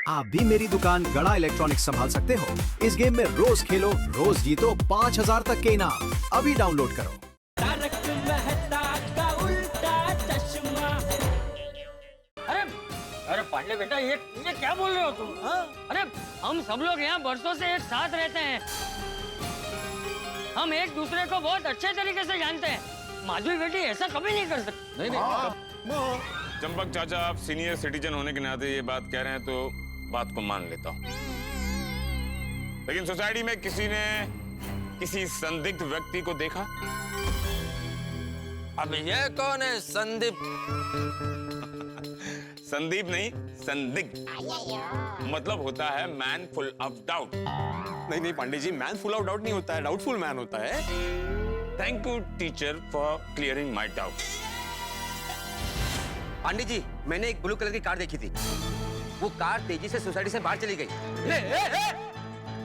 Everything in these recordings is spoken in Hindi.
आप भी मेरी दुकान गड़ा इलेक्ट्रॉनिक्स संभाल सकते हो। इस गेम में रोज खेलो, रोज जीतो 5000 तक के इनाम। अभी डाउनलोड करो। तारक मेहता का उल्टा चश्मा। अरे अरे पांडे बेटा, ये क्या बोल रहे हो तुम? अरे हम सब लोग यहाँ बरसों से एक साथ रहते हैं। हम एक दूसरे को बहुत अच्छे तरीके से जानते हैं। माधवी बेटी ऐसा कभी नहीं कर सकती। नहीं। चंपक चाचा, आप सीनियर सिटीजन होने के नाते ये बात कह रहे हैं तो बात को मान लेता हूँ, लेकिन सोसाइटी में किसी ने किसी संदिग्ध व्यक्ति को देखा? अब ये कौन है संदीप? संदीप नहीं, संदिग्ध मतलब होता है मैन फुल ऑफ डाउट। नहीं नहीं Pandey ji, man full of doubt नहीं होता है, डाउटफुल मैन होता है। Thank you teacher for clearing my doubt. Pandey ji, मैंने एक ब्लू कलर की कार देखी थी। वो कार तेजी से सोसाइटी से बाहर चली गई।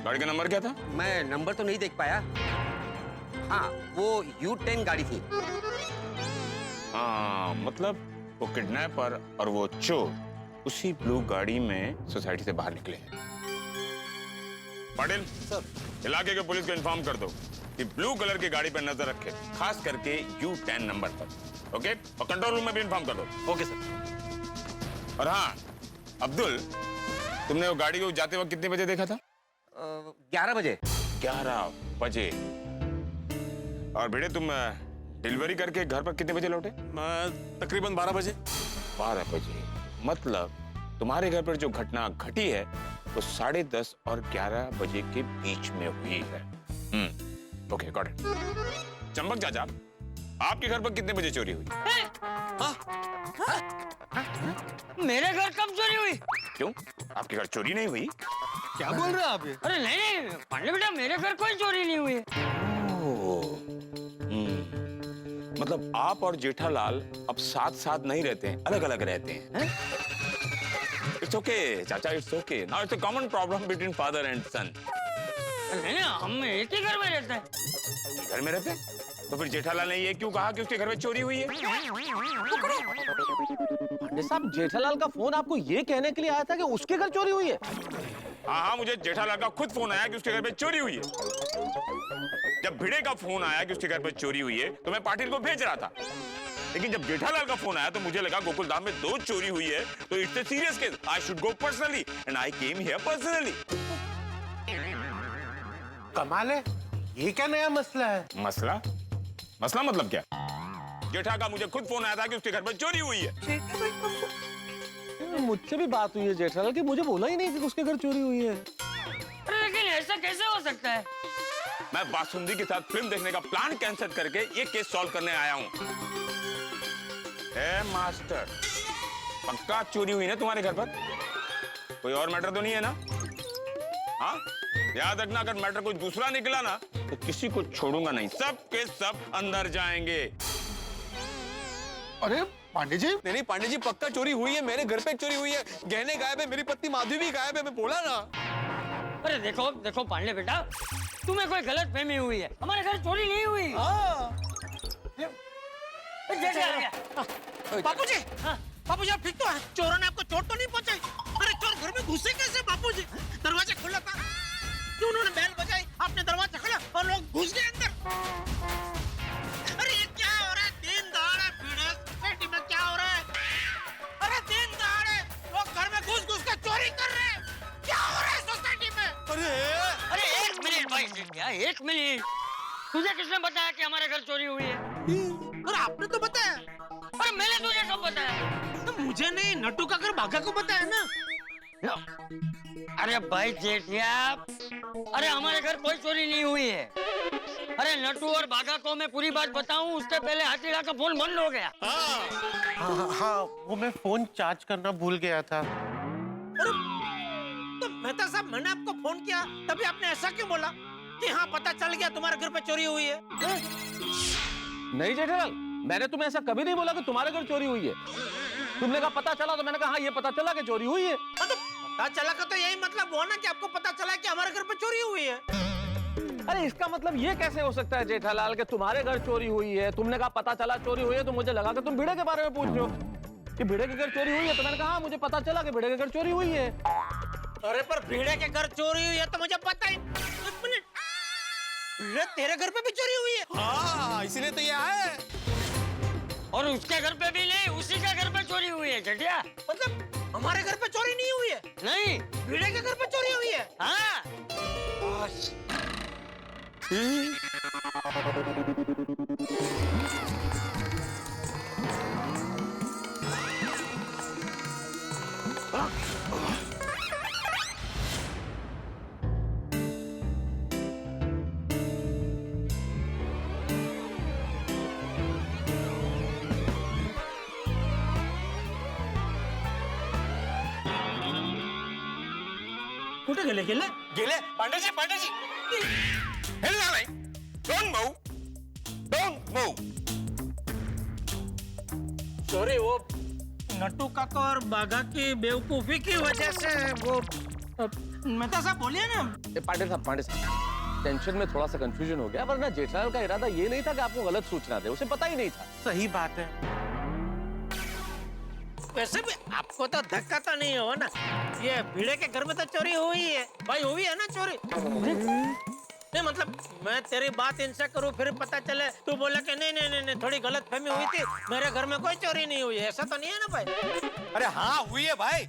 गाड़ी का नंबर क्या था? मैं नंबर तो नहीं देख पाया। हाँ, वो U10 गाड़ी थी। हाँ, मतलब वो किडनैपर और वो चोर उसी ब्लू गाड़ी में सोसाइटी से बाहर निकले हैं। पाटिल सर, इलाके के पुलिस को इन्फॉर्म कर दो कि ब्लू कलर की गाड़ी पर नजर रखे, खास करके U10 नंबर पर। ओके, और कंट्रोल रूम में भी इन्फॉर्म कर दो। Okay sir. और हाँ अब्दुल, तुमने वो गाड़ी को जाते वक्त कितने बजे देखा था? 11 बजे। 11 बजे। और बेटे, तुम डिलीवरी करके घर पर कितने बजे लौटे? मैं तकरीबन 12 बजे। 12 बजे, मतलब तुम्हारे घर पर जो घटना घटी है वो 10:30 और 11 बजे के बीच में हुई है। Okay, got it. चंपक चाचा, आपके घर पर कितने बजे चोरी हुई? मेरे घर कब चोरी हुई? क्यों, आपके घर चोरी नहीं हुई? क्या बोल रहे हैं आप ये? अरे नहीं पांडे बेटा, मेरे घर कोई चोरी नहीं हुई। मतलब आप और जेठालाल अब साथ साथ नहीं रहते हैं, अलग अलग रहते हैं। इट्स ओके चाचा, it's okay. Now it's a common problem between father and son. नहीं, हम एक ही घर में रहते हैं। घर में रहते हैं? तो फिर जेठालाल ने ये क्यों कहा कि उसके घर में चोरी हुई है? पांडे साहब, जेठालाल का फोन आपको ये कहने के लिए आया था कि उसके घर चोरी हुई है? हाँ, मुझे जेठालाल का खुद फोन आया कि उसके घर पे चोरी हुई है। जब भिड़े का फोन आया कि उसके घर पे चोरी हुई है तो मैं पाटिल को भेज रहा था, लेकिन जब जेठालाल का फोन आया तो मुझे लगा गोकुलधाम में 2 चोरी हुई है, तो it's a serious case. I should go personally and I came here personally. कमाल है, ये क्या नया मसला है? मसला मतलब क्या? जेठा का मुझे खुद फोन आया था कि उसके घर पर चोरी हुई है। मुझसे भी बात हुई है जेठालाल की, मुझे बोला ही नहीं कि उसके घर चोरी हुई है। अरे लेकिन ऐसा कैसे हो सकता है? मैं बासुंदी के साथ फिल्म देखने का प्लान कैंसिल करके ये केस सॉल्व करने आया हूँ। मास्टर, पक्का चोरी हुई ना तुम्हारे घर पर? कोई और मैटर तो नहीं है ना? हाँ, याद रखना, अगर मैटर कोई दूसरा निकला ना तो किसी को छोड़ूंगा नहीं, सब के सब अंदर जाएंगे। अरे पांडे जी, नहीं पांडे जी, पक्का चोरी हुई है। मेरे घर पे चोरी हुई है, गहने गायब है, मेरी पत्नी माधवी भी गायब है। मैं बोला ना। अरे देखो पांडे बेटा, तुम्हें कोई गलत फहमी हुई है। हमारे घर चोरी नहीं हुई। जैसे आ गया। बापूजी, बापूजी आप ठीक तो है? चोरों ने आपको चोट तो नहीं पहुंचाई? अरे चोर घर में घुसे कैसे बापूजी? दरवाजा खुला था, क्यों उन्होंने बेल बजाई, आपने दरवाजा खोला और लोग घुस गए अंदर। अरे ये क्या हो रहा है? दिन दहाड़े भिड़े सोसाइटी में क्या हो रहा है? अरे दिन दहाड़े लोग घर में घुस के चोरी कर रहे हैं। क्या हो रहा है सोसाइटी में? अरे एक मिनट भाई, एक मिनट। तुझे किसने बताया कि हमारे घर चोरी हुई है? अरे आपने तो बताया। अरे मैंने तुझे कब बताया? तो मुझे नहीं, नट्टू का घर बाघा को बताया ना। अरे भाई जेठिया, अरे हमारे घर कोई चोरी नहीं हुई है। अरे नट्टू और बाघा को मैं पूरी बात बताऊं उससे पहले हाथीड़ा का फोन बंद हो गया। हाँ, वो मैं फोन चार्ज करना भूल गया था। तो मेहता साहब, मैंने आपको फोन किया तभी आपने ऐसा क्यों बोला कि हाँ पता चल गया तुम्हारे घर पे चोरी हुई है? नहीं जेठालाल, मैंने तुम्हें ऐसा कभी नहीं बोला कि तुम्हारे घर चोरी हुई है। तुमने कहा पता चला, तो मैंने कहा हाँ ये पता चला कि चोरी हुई है। तो पता चला का तो यही मतलब हुआ ना कि आपको पता चला कि हमारे घर पे चोरी हुई है। अरे इसका मतलब ये कैसे हो सकता है जेठालाल कि तुम्हारे घर चोरी हुई है? तुमने कहा पता चला चोरी हुई है, तो मुझे लगा कि तुम भिड़े के बारे में पूछ रहे हो कि भिड़े के घर चोरी हुई है। तो मैंने कहा मुझे पता चला कि भिड़े के घर चोरी हुई है। अरे पर भीड़े के घर चोरी हुई है तो मुझे पता ही। एक मिनट, भीड़े तेरे घर पे भी चोरी हुई है? हाँ, इसीलिए तो ये आए। और उसके घर पे भी नहीं, उसी के घर पे चोरी हुई है चटिया। मतलब हमारे घर पे चोरी नहीं हुई है? नहीं। भीड़े के घर पे चोरी हुई है? हाँ। कुठे गेले गेले? गेले पांडे जी हिलना नहीं। Don't move, don't move. Sorry, वो नट्टू काका और बाघा की बेवकूफी की वजह से वो मेहता साहब बोलिए ना। पांडे साहब, टेंशन में थोड़ा सा कंफ्यूजन हो गया, वरना जेठालाल का इरादा ये नहीं था कि आपको गलत सूचना दे, उसे पता ही नहीं था। सही बात है। वैसे भी आपको तो धक्का तो नहीं हो ना, ये भीड़े के घर में तो चोरी हुई है भाई, हुई है ना चोरी? नहीं मतलब मैं तेरी बात इनसे करूं फिर पता चले तू बोले कि नहीं थोड़ी गलत फहमी हुई थी, मेरे घर में कोई चोरी नहीं हुई, ऐसा तो नहीं है ना भाई? अरे हाँ हुई है भाई।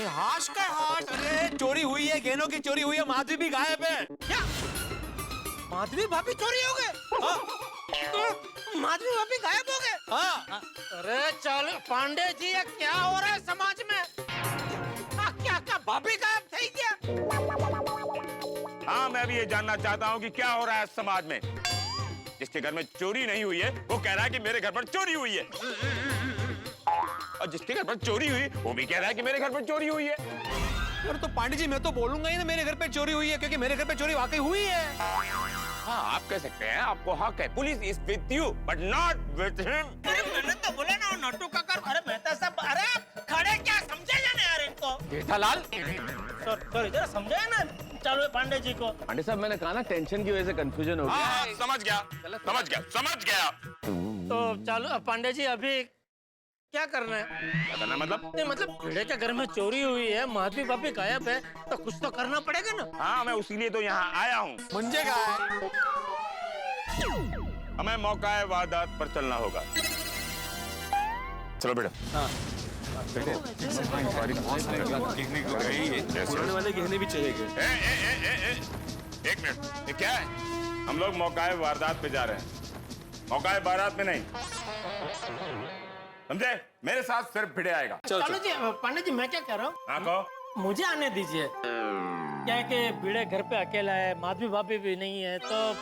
हाश का हाश। अरे चोरी हुई है, गहनों की चोरी हुई है, माधवी भी गायब है। क्या माधवी भाभी चोरी हो गए? माधवी भाभी गायब हो गए? हाँ। अरे चल पांडे जी, ये क्या हो रहा है समाज में? क्या भाभी गायब थी क्या? हाँ, मैं भी ये जानना चाहता हूँ कि क्या हो रहा है समाज में। जिसके घर में चोरी नहीं हुई है वो कह रहा है कि मेरे घर पर चोरी हुई है, और जिसके घर पर चोरी हुई वो भी कह रहा है कि मेरे घर पर चोरी हुई है। अरे तो पांडे जी मैं तो बोलूंगा ही ना मेरे घर पे चोरी हुई है, क्योंकि मेरे घर पे चोरी वाकई हुई है। हाँ, आप कह सकते हैं, आपको हक है। Police is with you but not with him. अरे मैंने तो बोला ना नट्टू काका। अरे मेहता साहब, अरे आप खड़े क्या समझे जाने यार इनको? जेठालाल, सॉरी जरा समझाए ना चलो पांडे जी को। पांडे साहब, मैंने कहा ना टेंशन की वजह से कंफ्यूजन हो गया। हाँ, समझ गया। तो चलो पांडे जी, अभी क्या करना है? क्या करना मतलब? नहीं मतलब भीड़े के घर में चोरी हुई है, माधवी भाभी गायब है, तो कुछ तो करना पड़ेगा ना। हाँ, मैं उसीलिए तो यहाँ आया हूँ। मंजे का है। हमें मौका वारदात पर चलना होगा। चलो बेटा। हाँ। पुराने वाले गहने भी चाहिए। एक मिनट, ये क्या है? हम लोग मौका वारदात पे जा रहे हैं, मौका बारात में नहीं, समझे? मेरे साथ सिर्फ भिड़े आएगा। चलो जी पांडे जी, मैं क्या कह रहा हूँ, हाँ कहो। मुझे आने दीजिए। क्या है कि भिड़े घर पे अकेला है, माधवी भाभी भी नहीं है, तो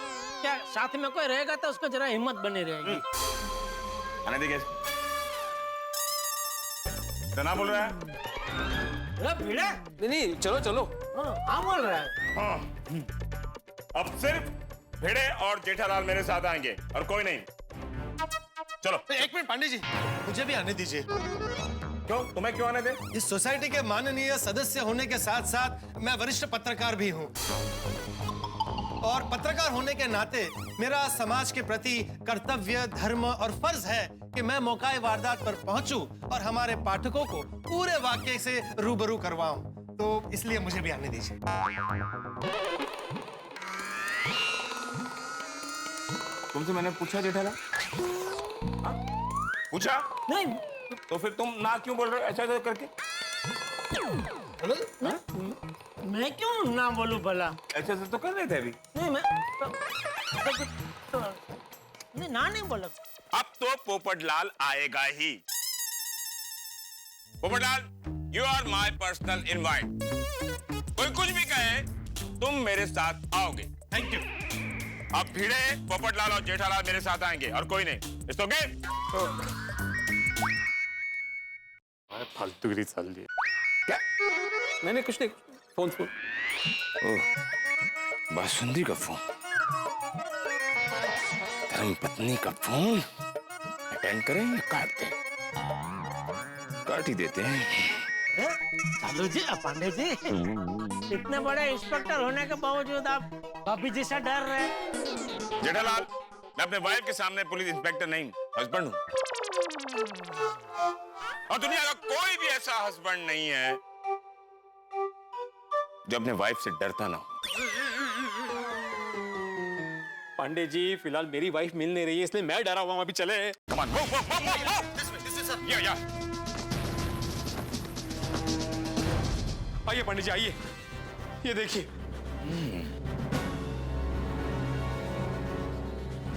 क्या साथ में कोई रहेगा तो उसको जरा हिम्मत बनी रहेगी। आने दीजिए। तो ना बोल रहा है? अरे भिड़े, नहीं चलो। हाँ बोल रहा है। हाँ। अब सिर्फ भिड़े और जेठालाल मेरे साथ आएंगे और कोई नहीं। चलो। एक मिनट पांडे जी, मुझे भी आने दीजिए। क्यों? तुम्हें क्यों आने दे? इस सोसाइटी के माननीय सदस्य होने के साथ साथ मैं वरिष्ठ पत्रकार भी हूँ, और पत्रकार होने के नाते मेरा समाज के प्रति कर्तव्य, धर्म और फर्ज है कि मैं मौकाए वारदात पर पहुंचूं और हमारे पाठकों को पूरे वाकये से रूबरू करवाऊं। तो इसलिए मुझे भी आने दीजिए। तुमसे मैंने पूछा जेठालाल? पूछा? नहीं तो फिर तुम ना क्यों बोल रहे हो ऐसा करके? मैं क्यों ना बोलूं भला? ऐसे तो कर रहे थे अभी। नहीं मैं नहीं ना नहीं बोला। अब तो पोपटलाल आएगा ही। Popatlal, you are my personal invite. कोई कुछ भी कहे, तुम मेरे साथ आओगे। Thank you. अब भिड़े, पोपटलाल और जेठालाल मेरे साथ आएंगे और कोई नहीं। It's okay? फालतूगिरी चल रही है क्या? मैंने कुछ नहीं। फोन। ओह, बासुंदी का फोन, धर्मपत्नी का फोन। अटेंड करें या काट दें? काट ही देते हैं। चालू जी, पांडे जी, इतने बड़े इंस्पेक्टर होने के बावजूद आप भाभी जी से डर रहे हैं। जेठालाल, मैं अपने वाइफ के सामने पुलिस इंस्पेक्टर नहीं, हस्बैंड हूँ। और दुनिया का कोई भी ऐसा हस्बैंड नहीं है जो अपने वाइफ से डरता ना हो। पांडे जी फिलहाल मेरी वाइफ मिल नहीं रही है, इसलिए मैं डरा हुआ हूं। अभी चले। Come on, move, move, move, move. Yeah. आइए पांडे जी आइए, ये देखिए।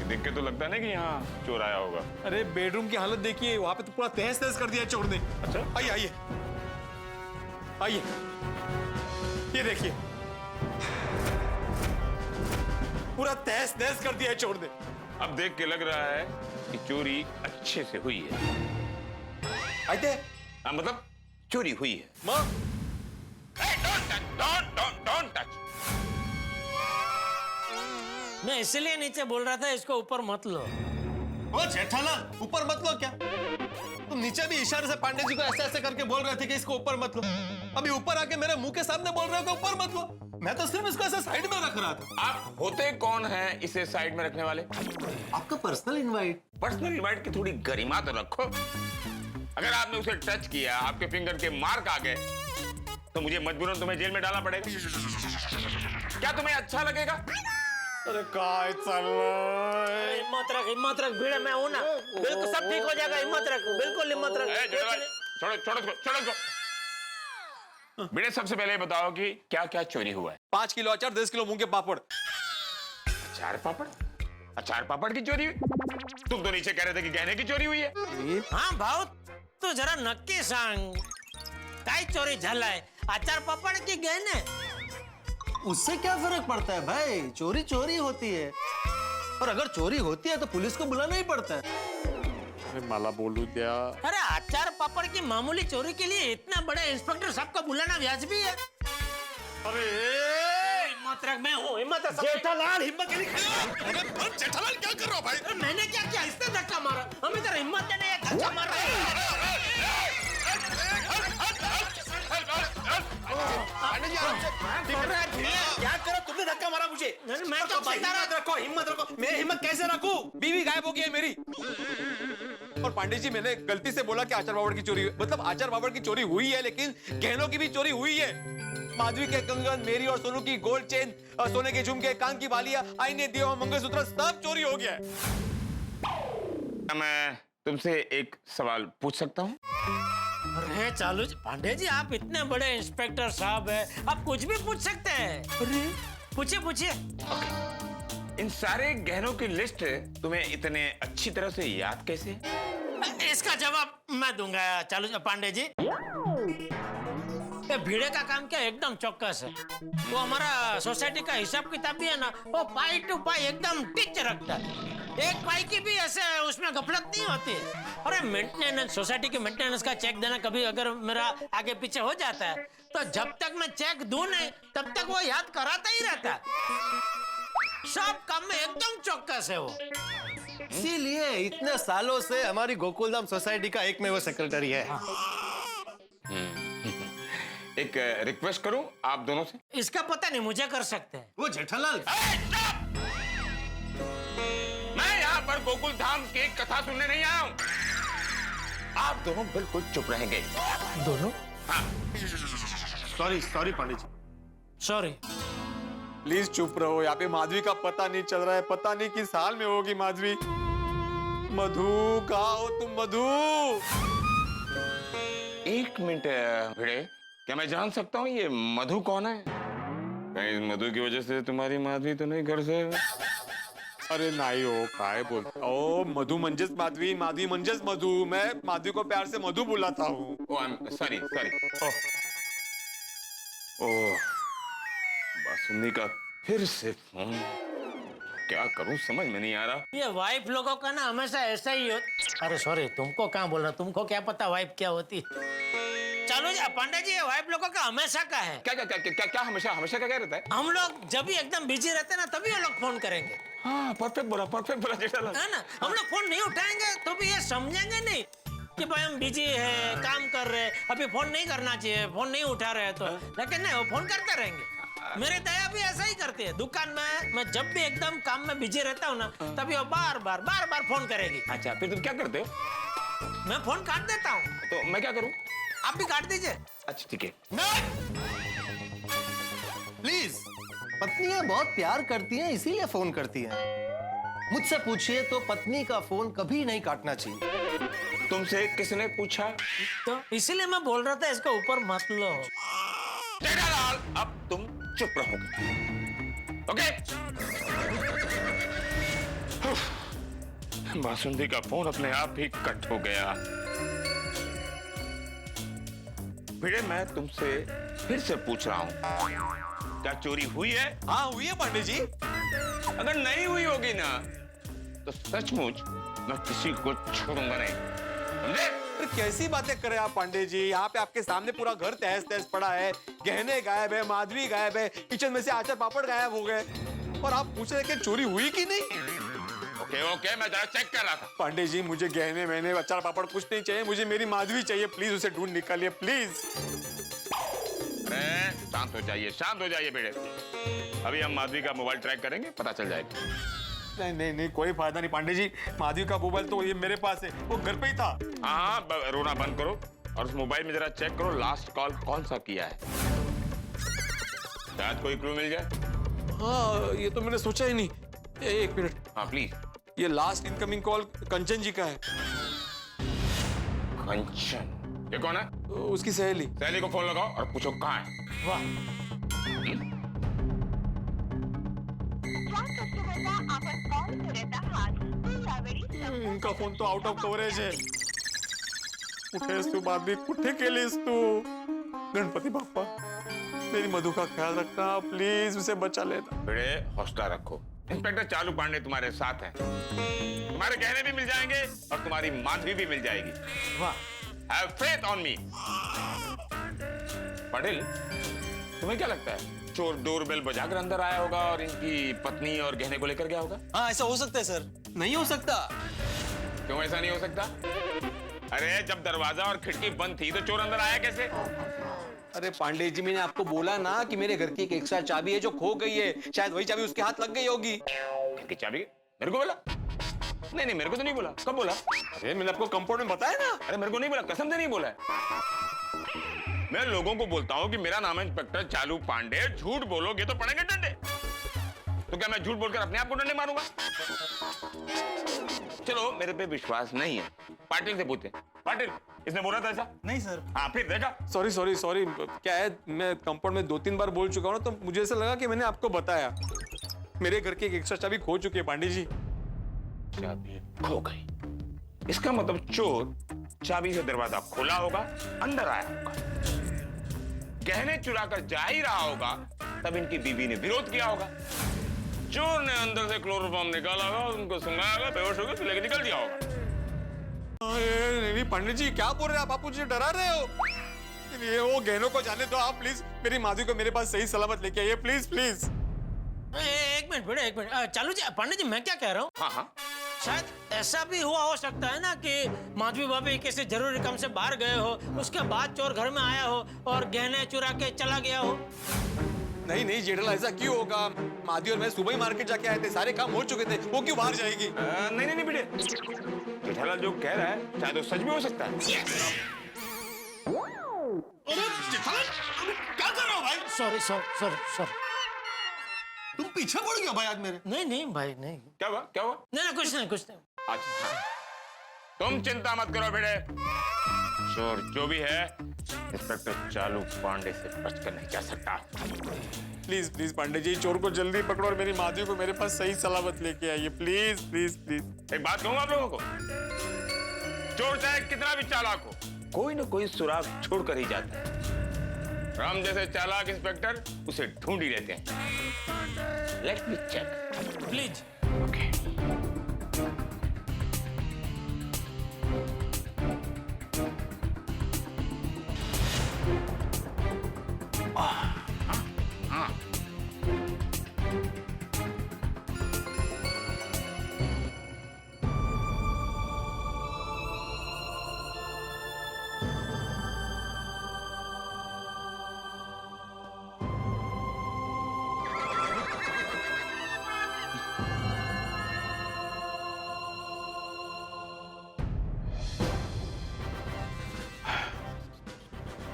देख के तो लगता नहीं कि यहाँ चोर आया होगा। अरे बेडरूम की हालत देखिए, वहां पे तो पूरा तहस नहस कर दिया है चोर ने। अच्छा, आइए आइए आइए, ये देखिए पूरा तहस नहस कर दिया है चोर ने। अब देख के लग रहा है कि चोरी अच्छे से हुई है। आते मतलब चोरी हुई है। माँ Don't touch. मैं इसलिए नीचे बोल रहा था इसको ऊपर मत लो। ओ जेठालाल, ऊपर मत लो क्या? तुम नीचे भी इशारे से पांडे जी को ऐसे ऐसे करके बोल रहे थे कि इसको ऊपर मत लो। अभी ऊपर आके मेरे मुंह के सामने बोल रहे हो कि ऊपर मत लो। मैं तो सिर्फ इसको ऐसे साइड में रख रहा था। आप होते कौन हैं इसे साइड में रखने वाले? आपका पर्सनल इनवाइट। पर्सनल इनवाइट की थोड़ी गरिमा तो रखो। अगर आपने उसे टच किया, आपके फिंगर के मार्क आ गए, तो मुझे मजबूरन तुम्हें जेल में डालना पड़ेगा। क्या तुम्हें अच्छा लगेगा? अरे काय चल हिम्मत रख भीड़, मैं हूं ना, बिल्कुल सब ठीक हो जाएगा। हिम्मत रख, बिल्कुल हिम्मत रख। छोड़ो। बेटे सबसे पहले बताओ कि क्या क्या चोरी हुआ है। 5 किलो अचार, 10 किलो मूंग के पापड़। अचार पापड़ की चोरी हुई? तुम तो नीचे कह रहे थे कि गहने की चोरी हुई है। हाँ भाऊ, तू जरा नक्की सांग, काय चोरी झालाय, आचार पापड़ की गहने? उससे क्या फर्क पड़ता है भाई? चोरी चोरी होती है, और अगर चोरी होती है तो पुलिस को बुलाना ही पड़ता है। अरे माला बोलू दिया। अरे आचार पापड़ की मामूली चोरी के लिए इतना बड़ा इंस्पेक्टर साहब को बुलाना व्याजबी है? अरे हिम्मत रख, मैं हूँ, हिम्मत रख। जेठालाल हिम्मत जेठालाल क्या कर रहा हो भाई? मैंने क्या किया? इसने धक्का मारा, हमें तो हिम्मत देने ये धक्का मार रहा है। क्या करो, तुमने धक्का मारा मुझे। मैं तो बता रहा। हिम्मत रखो। मैं हिम्मत कैसे रखूं? बीवी गायब हो गई है मेरी। और पांडे जी मैंने गलती से बोला कि आचार पापड़ की चोरी हुई, मतलब आचार पापड़ की चोरी हुई है, लेकिन गहनों की भी चोरी हुई है। माधवी के कंगन, मेरी और सोनू की गोल्ड चेन, सोने के झुमके, कान की बालियां, आईने, दिए मंगलसूत्र सब चोरी हो गया है। मैं तुमसे एक सवाल पूछ सकता हूँ? अरे चालू पांडे जी, आप इतने बड़े इंस्पेक्टर साहब हैं, आप कुछ भी पूछ सकते हैं। अरे पूछिए। इन सारे गहनों की लिस्ट तुम्हें इतने अच्छी तरह से याद कैसे? इसका जवाब मैं दूंगा चालू पांडे जी। ये भीड़े का काम क्या एकदम चौकस है। वो हमारा सोसाइटी का हिसाब किताब भी है ना, वो पाई टू पाई एकदम टिच रखता है। एक पाई की भी ऐसे उसमें गफलत नहीं होती है। अरे मेंटेनेंस, सोसाइटी के मेंटेनेंस का चेक देना कभी अगर मेरा आगे पीछे हो जाता है, तो जब तक मैं चेक दूं नहीं तब तक वो याद कराता ही रहता है। सब काम में एकदम चौकस है वो। इसीलिए इतने सालों से हमारी गोकुलधाम सोसाइटी का एक में वो सेक्रेटरी है। एक रिक्वेस्ट करूं आप दोनों से? इसका पता नहीं, मुझे कर सकते हैं। वो जेठालाल, मैं यहाँ पर गोकुल धाम की कथा सुनने नहीं आया हूँ। आप दोनों बिल्कुल चुप रहेंगे। दोनों? हाँ। Sorry Pandey ji. Sorry. Please चुप रहो। यहाँ पे माधवी का पता नहीं चल रहा है, पता नहीं किस हाल में होगी माधवी। मधु, कहाँ हो तुम मधु? एक मिनट भिड़े, क्या मैं जान सकता हूँ ये मधु कौन है? कहीं मधु की वजह से तुम्हारी माधवी तो नहीं घर से? अरे नहीं हो, काय बोल? ओ मधु मंजस माधवी, माधवी मंजस मधु। मैं माधवी को प्यार से मधु बुलाता हूँ। सॉरी। ओह, बासुंदी का फिर से फोन। क्या करूं समझ में नहीं आ रहा। ये वाइफ लोगों का ना हमेशा ऐसा ही हो। अरे सॉरी, तुमको कहाँ बोल रहा, तुमको क्या पता वाइफ क्या होती। चलो जी पांडे जी, ये वाइफ लोगों का हमेशा का है। क्या हमेशा क्या रहता है? हम लोग जब भी एकदम बिजी रहते हैं ना, तभी ये लोग फोन करेंगे। हाँ, परफेक्ट बोला जेठालाल। है ना, हम लोग फोन नहीं उठाएंगे तो भी ये समझेंगे नहीं कि भाई हम बिजी है, काम कर रहे, अभी फोन नहीं करना चाहिए, फोन नहीं उठा रहे तो। लेकिन नहीं, वो फोन करते रहेंगे। मेरे दया भी ऐसा ही करती है। दुकान में मैं जब भी एकदम काम में बिजी रहता हूँ ना, तभी वो बार बार फोन करेगी। अच्छा, फिर तुम क्या करते हो? मैं फोन काट देता हूँ। तो मैं क्या करूँ? आप भी काट दीजिए। अच्छा ठीक है। पत्नियां बहुत प्यार करती हैं, इसीलिए फोन करती हैं। मुझसे पूछिए तो पत्नी का फोन कभी नहीं काटना चाहिए। तुमसे किसने पूछा? तो इसीलिए मैं बोल रहा था इसका ऊपर मत लो। जेठालाल, अब तुम चुप रहोगे, ओके? बासुंदी का फोन अपने आप ही कट हो गया। भिड़े, मैं तुमसे फिर से पूछ रहा हूं, क्या चोरी हुई है? हाँ हुई है पांडे जी। अगर नहीं हुई होगी ना तो सचमुच मैं किसी को छोड़ूंगा नहीं, समझे? अरे कैसी बातें कर रहे हैं आप पांडे जी? यहाँ पे आपके सामने पूरा घर तहस तहस पड़ा है, गहने गायब है, माधवी गायब है, किचन में से आचार पापड़ गायब हो गए, और आप पूछ रहे हैं कि चोरी हुई कि नहीं? ओके ओके, मैं जरा चेक कर रहा था। पांडे जी, मुझे गहने मैंने अचार पापड़ कुछ नहीं चाहिए, मुझे मेरी माधवी चाहिए, प्लीज उसे ढूंढ निकालिए प्लीज। अरे शांत हो जाइए बेटे। अभी हम माधवी का मोबाइल ट्रैक करेंगे, पता चल जाएगा। नहीं नहीं नहीं, कोई फायदा नहीं पांडे जी, माधवी का मोबाइल तो ये मेरे पास है, वो घर पे ही था। हाँ, रोना बंद करो और उस मोबाइल में जरा चेक करो लास्ट कॉल कौन सा किया है, शायद कोई क्लू मिल जाए। हाँ, ये तो मैंने सोचा ही नहीं। एक मिनट। हाँ प्लीज। ये लास्ट इनकमिंग कॉल कंचन जी का है। कंचन? ये कौन है? उसकी सहेली। सहेली को फोन लगाओ और पूछो कहाँ है। वाह, इनका फोन तो आउट ऑफ कवरेज है। कुठेस तू बाबी, कुठे केलीस तू? गणपति बाप्पा, मेरी मधु का ख्याल रखना प्लीज, उसे बचा लेना। बड़े हौसला रखो, इंस्पेक्टर चालू पांडे तुम्हारे साथ हैं, तुम्हारे गहने भी मिल जाएंगे और तुम्हारी माधवी भी मिल जाएगी। वाह। Have faith on me। Patil, तुम्हें क्या लगता है चोर डोरबेल बजाकर अंदर आया होगा और इनकी पत्नी और गहने को लेकर गया होगा? हाँ, ऐसा हो सकता है सर। नहीं हो सकता। क्यों ऐसा नहीं हो सकता? अरे जब दरवाजा और खिड़की बंद थी तो चोर अंदर आया कैसे? अरे पांडे जी, मैंने आपको बोला ना कि मेरे घर की एक एक्स्ट्रा चाबी है जो खो गई है, शायद वही चाबी उसके हाथ लग गई होगी। घर की चाबी मेरे को बोला? नहीं मेरे को तो नहीं बोला। कब बोला? अरे मैंने आपको कंपाउंड में बताया ना। अरे मेरे को नहीं बोला, कसम से नहीं बोला है। मैं लोगों को बोलता हूँ कि मेरा नाम है इंस्पेक्टर चालू पांडे, झूठ बोलोगे तो पड़ेंगे डंडे। तो क्या मैं झूठ बोलकर अपने आप को डंडे मारूंगा? चलो, मेरे पे विश्वास नहीं है, पाटिल से पूछते। पाटिल, इसने बोला था ऐसा? नहीं सर। हाँ, फिर देखा? सॉरी, क्या है, मैं कंपाउंड में 2-3 बार बोल चुका हूँ, तो मुझे ऐसा लगा कि मैंने आपको बताया। मेरे घर की एक एक्स्ट्रा चाबी खो चुकी है पांडे जी। चाबी खो गई, इसका मतलब चोर चाबी से दरवाजा खोला होगा, अंदर आया होगा, गहने चुरा कर जा ही रहा होगा, तब इनकी बीवी ने विरोध किया होगा। चोर ने अंदर से क्लोरोफॉर्म निकाला होगा, उनको सुंघाया होगा, बेहोश होकर लेकर निकल दिया होगा। नहीं पंडित जी, क्या बोल रहे हैं आप मुझे डरा रहे हो? ये वो गहनों को जाने दो आप, प्लीज मेरी माधवी को मेरे पास सही सलामत लेके आइए, प्लीज प्लीज। एक मिनट बेटा, एक मिनट। चालू जी, पंडित जी, मैं क्या कह रहा हूँ, हाँ, शायद ऐसा भी हुआ हो सकता है ना कि माधवी भाभी किसी जरूरी काम से बाहर गए हो, उसके बाद चोर घर में आया हो और गहने चुरा के चला गया हो। नहीं जेठल, ऐसा क्यों होगा? माधवी और मैं सुबह ही मार्केट जाके आए थे, सारे काम हो चुके थे, वो क्यों बाहर जाएगी? नहीं बेटे, जेठालाल जो कह रहा है शायद वो सच भी हो सकता है। क्या कर रहे हो भाई? सॉरी। तुम पीछे पड़ गए भाई आज मेरे। नहीं भाई, नहीं। क्या हुआ? नहीं, कुछ नहीं। अच्छा, तुम चिंता मत करो बेटे, चोर जो भी है इंस्पेक्टर चालू पांडे से बचकर नहीं जा सकता। प्लीज पांडे जी, चोर को जल्दी पकड़ो और मेरी माधवी को मेरे पास सही सलामत लेके आइए, प्लीज। एक बात कहूँ आप लोगों को, चोर चाहे कितना भी चालाक हो, कोई ना कोई सुराग छोड़ कर ही जाता है। राम जैसे चालाक इंस्पेक्टर उसे ढूंढ ही लेते हैं। Let me check please. Okay.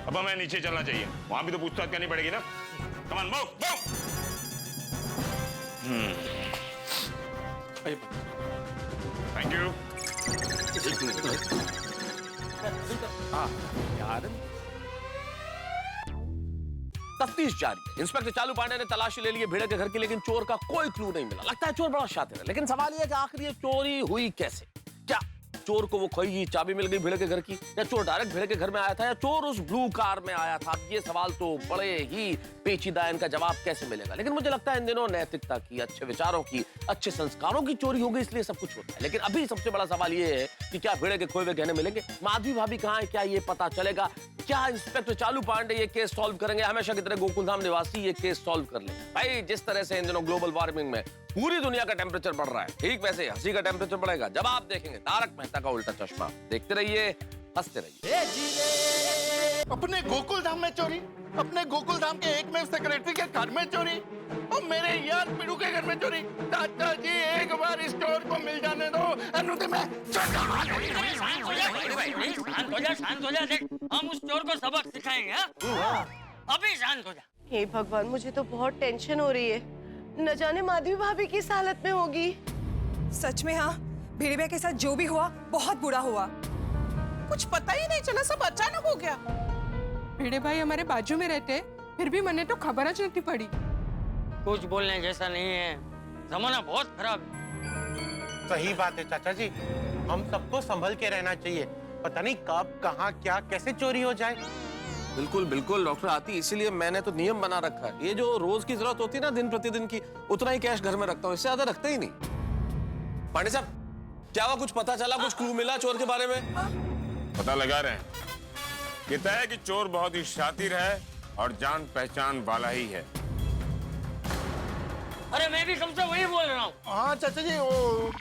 अब हमें नीचे चलना चाहिए, वहां भी तो पूछताछ करनी पड़ेगी ना। कम ऑन, मूव। Thank you. यार तफ्तीश जारी है। इंस्पेक्टर चालू पांडे ने तलाशी ले ली है भिड़े के घर की, लेकिन चोर का कोई क्लू नहीं मिला। लगता है चोर बड़ा शातिर है, लेकिन सवाल यह है कि आखिर ये चोरी हुई कैसे? क्या चोर को वो खोई हुई चाबी मिल गई भिड़े के घर की, या चोर डायरेक्ट भिड़े के घर में आया था, या चोर उस ब्लू कार में आया था? ये सवाल तो बड़े ही पेचीदा, इनका जवाब कैसे मिलेगा? लेकिन मुझे लगता है इन दिनों नैतिकता की, अच्छे विचारों की, अच्छे संस्कारों की चोरी हो गई, इसलिए सब कुछ होता है। लेकिन अभी सबसे बड़ा सवाल ये है कि क्या भिड़े के खोए हुए गहने मिलेंगे? माधवी भाभी कहाँ है, क्या ये पता चलेगा? क्या इंस्पेक्टर चालू पांडे ये केस सॉल्व करेंगे? हमेशा की तरह गोकुलधाम निवासी ये केस सॉल्व कर लेंगे। भाई जिस तरह से इन दिनों ग्लोबल वार्मिंग में पूरी दुनिया का टेम्परेचर बढ़ रहा है, ठीक वैसे हंसी का टेम्परेचर बढ़ेगा जब आप देखेंगे तारक मेहता का उल्टा चश्मा। देखते रहिए, हंसते रहिए। अपने गोकुल धाम में चोरी, अपने गोकुल धाम के एकमेव सेक्रेटरी के घर में चोरी, और मेरे यार पिड़ू के घर में चोरी। चाचा जी एक बार इस चोर को मिल जाने दो, अनुते में शांत हो जा। देख, हम उस चोर को सबक सिखाएंगे। हाँ? अभी शांत हो जा। हे भगवान, मुझे तो बहुत टेंशन हो रही है। न जाने माधवी भाभी किस हालत में होगी। सच में हाँ, भिड़े भैया के साथ जो भी हुआ बहुत बुरा हुआ। कुछ पता ही नहीं चला, सब अचानक हो गया। भिड़े भाई हमारे बाजू में रहते, फिर भी मैंने तो खबर नहीं पड़ी। कुछ बोलने जैसा नहीं है, जमाना बहुत खराब है। सही बात है चाचा जी, हम सबको संभल के रहना चाहिए। पता नहीं कब कहाँ क्या कैसे चोरी हो जाए। बिल्कुल बिल्कुल डॉक्टर आती, इसीलिए मैंने तो नियम बना रखा है। ये जो रोज की जरूरत होती है ना दिन प्रतिदिन की, उतना ही कैश घर में रखता हूँ, इससे ज्यादा रखते ही नहीं। पांडे साहब, क्या हुआ? कुछ पता चला, कुछ क्लू मिला चोर के बारे में? पता लगा रहे हैं। कहता है कि चोर बहुत ही शातिर है और जान पहचान वाला ही है। अरे मैं भी तुमसे वही बोल रहा हूँ। हाँ चाचा जी, वो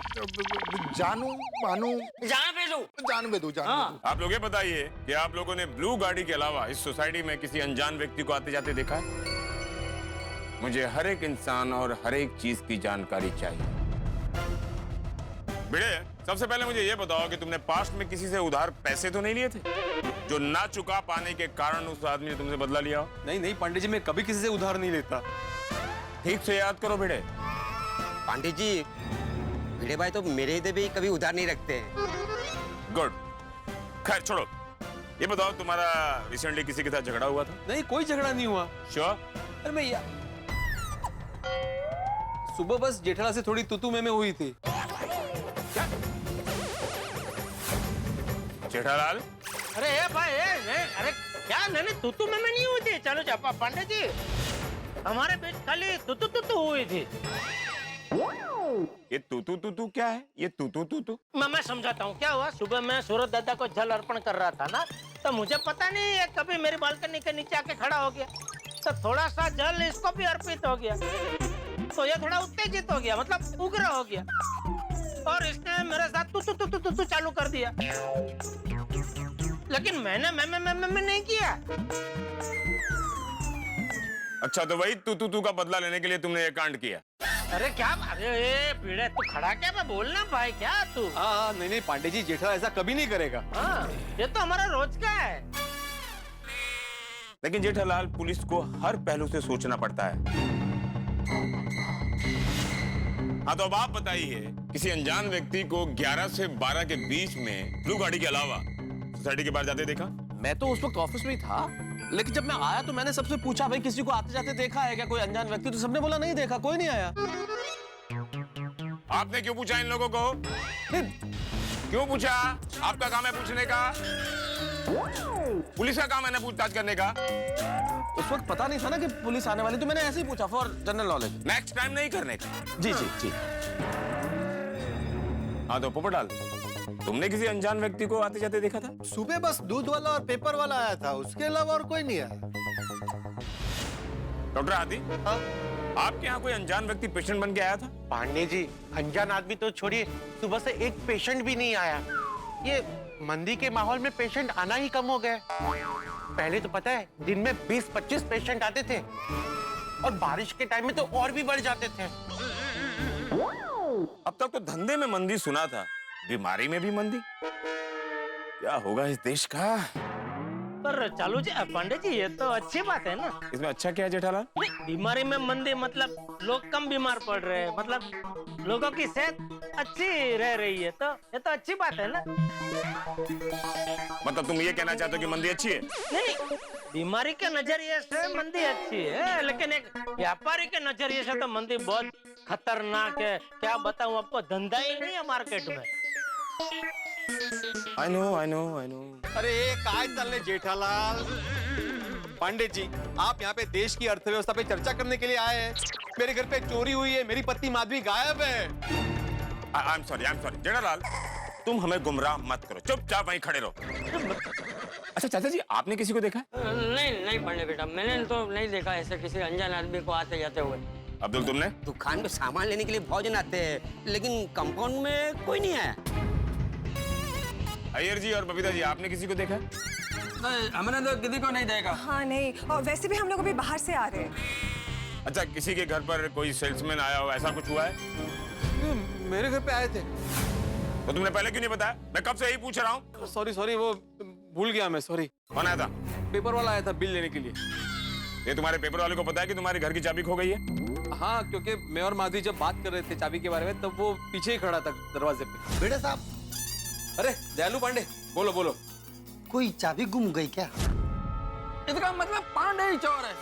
जानू मानू जान पे दो। जान में दो, जान में दो। आप लोग ये बताइए कि आप लोगों ने ब्लू गाड़ी के अलावा इस सोसाइटी में किसी अनजान व्यक्ति को आते जाते देखा है? मुझे हर एक इंसान और हर एक चीज की जानकारी चाहिए। भिड़े, सबसे पहले मुझे ये बताओ कि तुमने पास्ट में किसी से उधार पैसे तो नहीं लिए थे, जो ना चुका पाने के कारण उस आदमी ने तुमसे बदला लिया हो? नहीं पांडे जी, मैं कभी किसी से उधार नहीं लेता। ठीक से याद करो भिड़े। पांडे जी, भिड़े भाई तो मेरे इधर भी कभी उधार नहीं रखते हैं। गुड, खैर छोड़ो। ये बताओ, तुम्हारा रिसेंटली किसी के साथ झगड़ा हुआ था? नहीं, कोई झगड़ा नहीं हुआ। श्योर? अरे मैं सुबह बस जेठालाल से थोड़ी तू मैं हुई थी। जेठालाल? अरे भाई अरे क्या नहीं, तू मैं नहीं हुई थी। चलो चापा पांडे जी, हमारे बीच खाली तू हुई थी। ये तू क्या है? ये तू मैं समझाता हूँ क्या हुआ। सुबह मैं सूरज दादा को जल अर्पण कर रहा था ना, तो मुझे पता नहीं ये कभी मेरी बालकनी के नीचे आके खड़ा हो गया, तो थोड़ा सा जल इसको भी अर्पित हो गया, तो ये थोड़ा उत्तेजित हो गया, मतलब उग्र हो गया, और इसने मेरे साथ तू चालू कर दिया। लेकिन मैंने मैं नहीं किया। अच्छा, तो वही तू का बदला लेने के लिए तुमने ये कांड किया? अरे क्या, अरे पीड़े तू खड़ा क्या, मैं बोलना भाई क्या तू। हाँ नहीं पांडे जी, जेठालाल ऐसा कभी नहीं करेगा। हाँ, ये तो हमारा रोज का है। लेकिन जेठालाल, पुलिस को हर पहलू से सोचना पड़ता है। हाँ, तो अब आप बताइए, किसी अनजान व्यक्ति को 11 से 12 के बीच में ब्लू गाड़ी के अलावा सोसाइटी के बाहर जाते देखा? मैं तो उस वक्त ऑफिस में ही था, लेकिन जब मैं आया तो मैंने सबसे पूछा, भाई किसी को आते जाते देखा है क्या, कोई अनजान व्यक्ति? तो सबने बोला नहीं देखा, कोई नहीं आया। आपने क्यों पूछा इन लोगों को? क्यों पूछा? आपका काम है पूछने का, पुलिस का काम है ना पूछताछ करने का। उस वक्त पता नहीं था ना कि पुलिस आने वाली, तो मैंने ऐसे ही पूछा for general knowledge. Next time नहीं करने का। जी जी जी। हाँ, तो पोपटाल, तुमने किसी अनजान व्यक्ति को आते जाते देखा था? सुबह बस दूध वाला और पेपर वाला आया था, उसके अलावा और कोई नहीं आया। डॉक्टर हाथी, आपके यहाँ कोई अनजान व्यक्ति पेशेंट बन के आया था? पांडे जी, अनजान आदमी तो छोड़िए, सुबह से एक पेशेंट भी नहीं आया। ये मंदी के माहौल में पेशेंट आना ही कम हो गए। पहले तो पता है दिन में 20-25 पेशेंट आते थे, और बारिश के टाइम में तो और भी बढ़ जाते थे। अब तक तो धंधे में मंदी सुना था, बीमारी में भी मंदी। क्या होगा इस देश का? पर चालू जी पांडे जी ये तो अच्छी बात है ना। इसमें अच्छा क्या है जेठालाल? बीमारी में मंदी मतलब लोग कम बीमार पड़ रहे हैं, मतलब लोगों की सेहत अच्छी रह रही है, तो ये तो अच्छी बात है ना। मतलब तुम ये कहना चाहते हो कि मंदी अच्छी है? नहीं, बीमारी के नजरिए से मंदी अच्छी है, लेकिन एक व्यापारी के नजरिए से तो मंदी बहुत खतरनाक है। क्या बताऊं आपको, धंधा ही नहीं है मार्केट में। I know. अरे काय चल जेठालाल? पांडे जी, आप यहाँ पे देश की अर्थव्यवस्था पे चर्चा करने के लिए आए हैं। मेरे घर पे चोरी हुई है, मेरी पत्नी माधवी गायब है। I'm sorry. जेठालाल, तुम हमें गुमराह मत करो, चुपचाप वहीं खड़े रहो। अच्छा चाचा जी, आपने किसी को देखा है? नहीं पांडे बेटा, मैंने तो नहीं देखा ऐसे किसी अनजान आदमी को आते जाते हुए। अब्दुल, तुमने? दुकान में सामान लेने के लिए बहुत जन आते हैं, लेकिन कंपाउंड में कोई नहीं आया। अय्यर जी और बबीता जी, आपने किसी को देखा है? नहीं, हमने तो किसी को नहीं देखा। हाँ नहीं, और वैसे भी हम लोग अभी बाहर से आ रहे हैं। अच्छा, किसी के घर पर कोई सेल्समैन आया हो, ऐसा कुछ हुआ है? मेरे घर पे आए थे। तो तुमने पहले क्यों नहीं बताया? मैं कब से यही पूछ रहा हूँ। सॉरी, वो भूल गया मैं, सॉरी। कौन आया था? पेपर वाला आया था बिल लेने के लिए। ये तुम्हारे पेपर वाले को पता है कि तुम्हारे घर की चाबी खो गई है? हाँ, क्योंकि मैं और माधवी जब बात कर रहे थे चाबी के बारे में, तब वो पीछे ही खड़ा था दरवाजे पे। बेटे साहब, अरे दयालु पांडे, बोलो। कोई चाबी गुम गई क्या? इसका मतलब पांडे ही चोर है।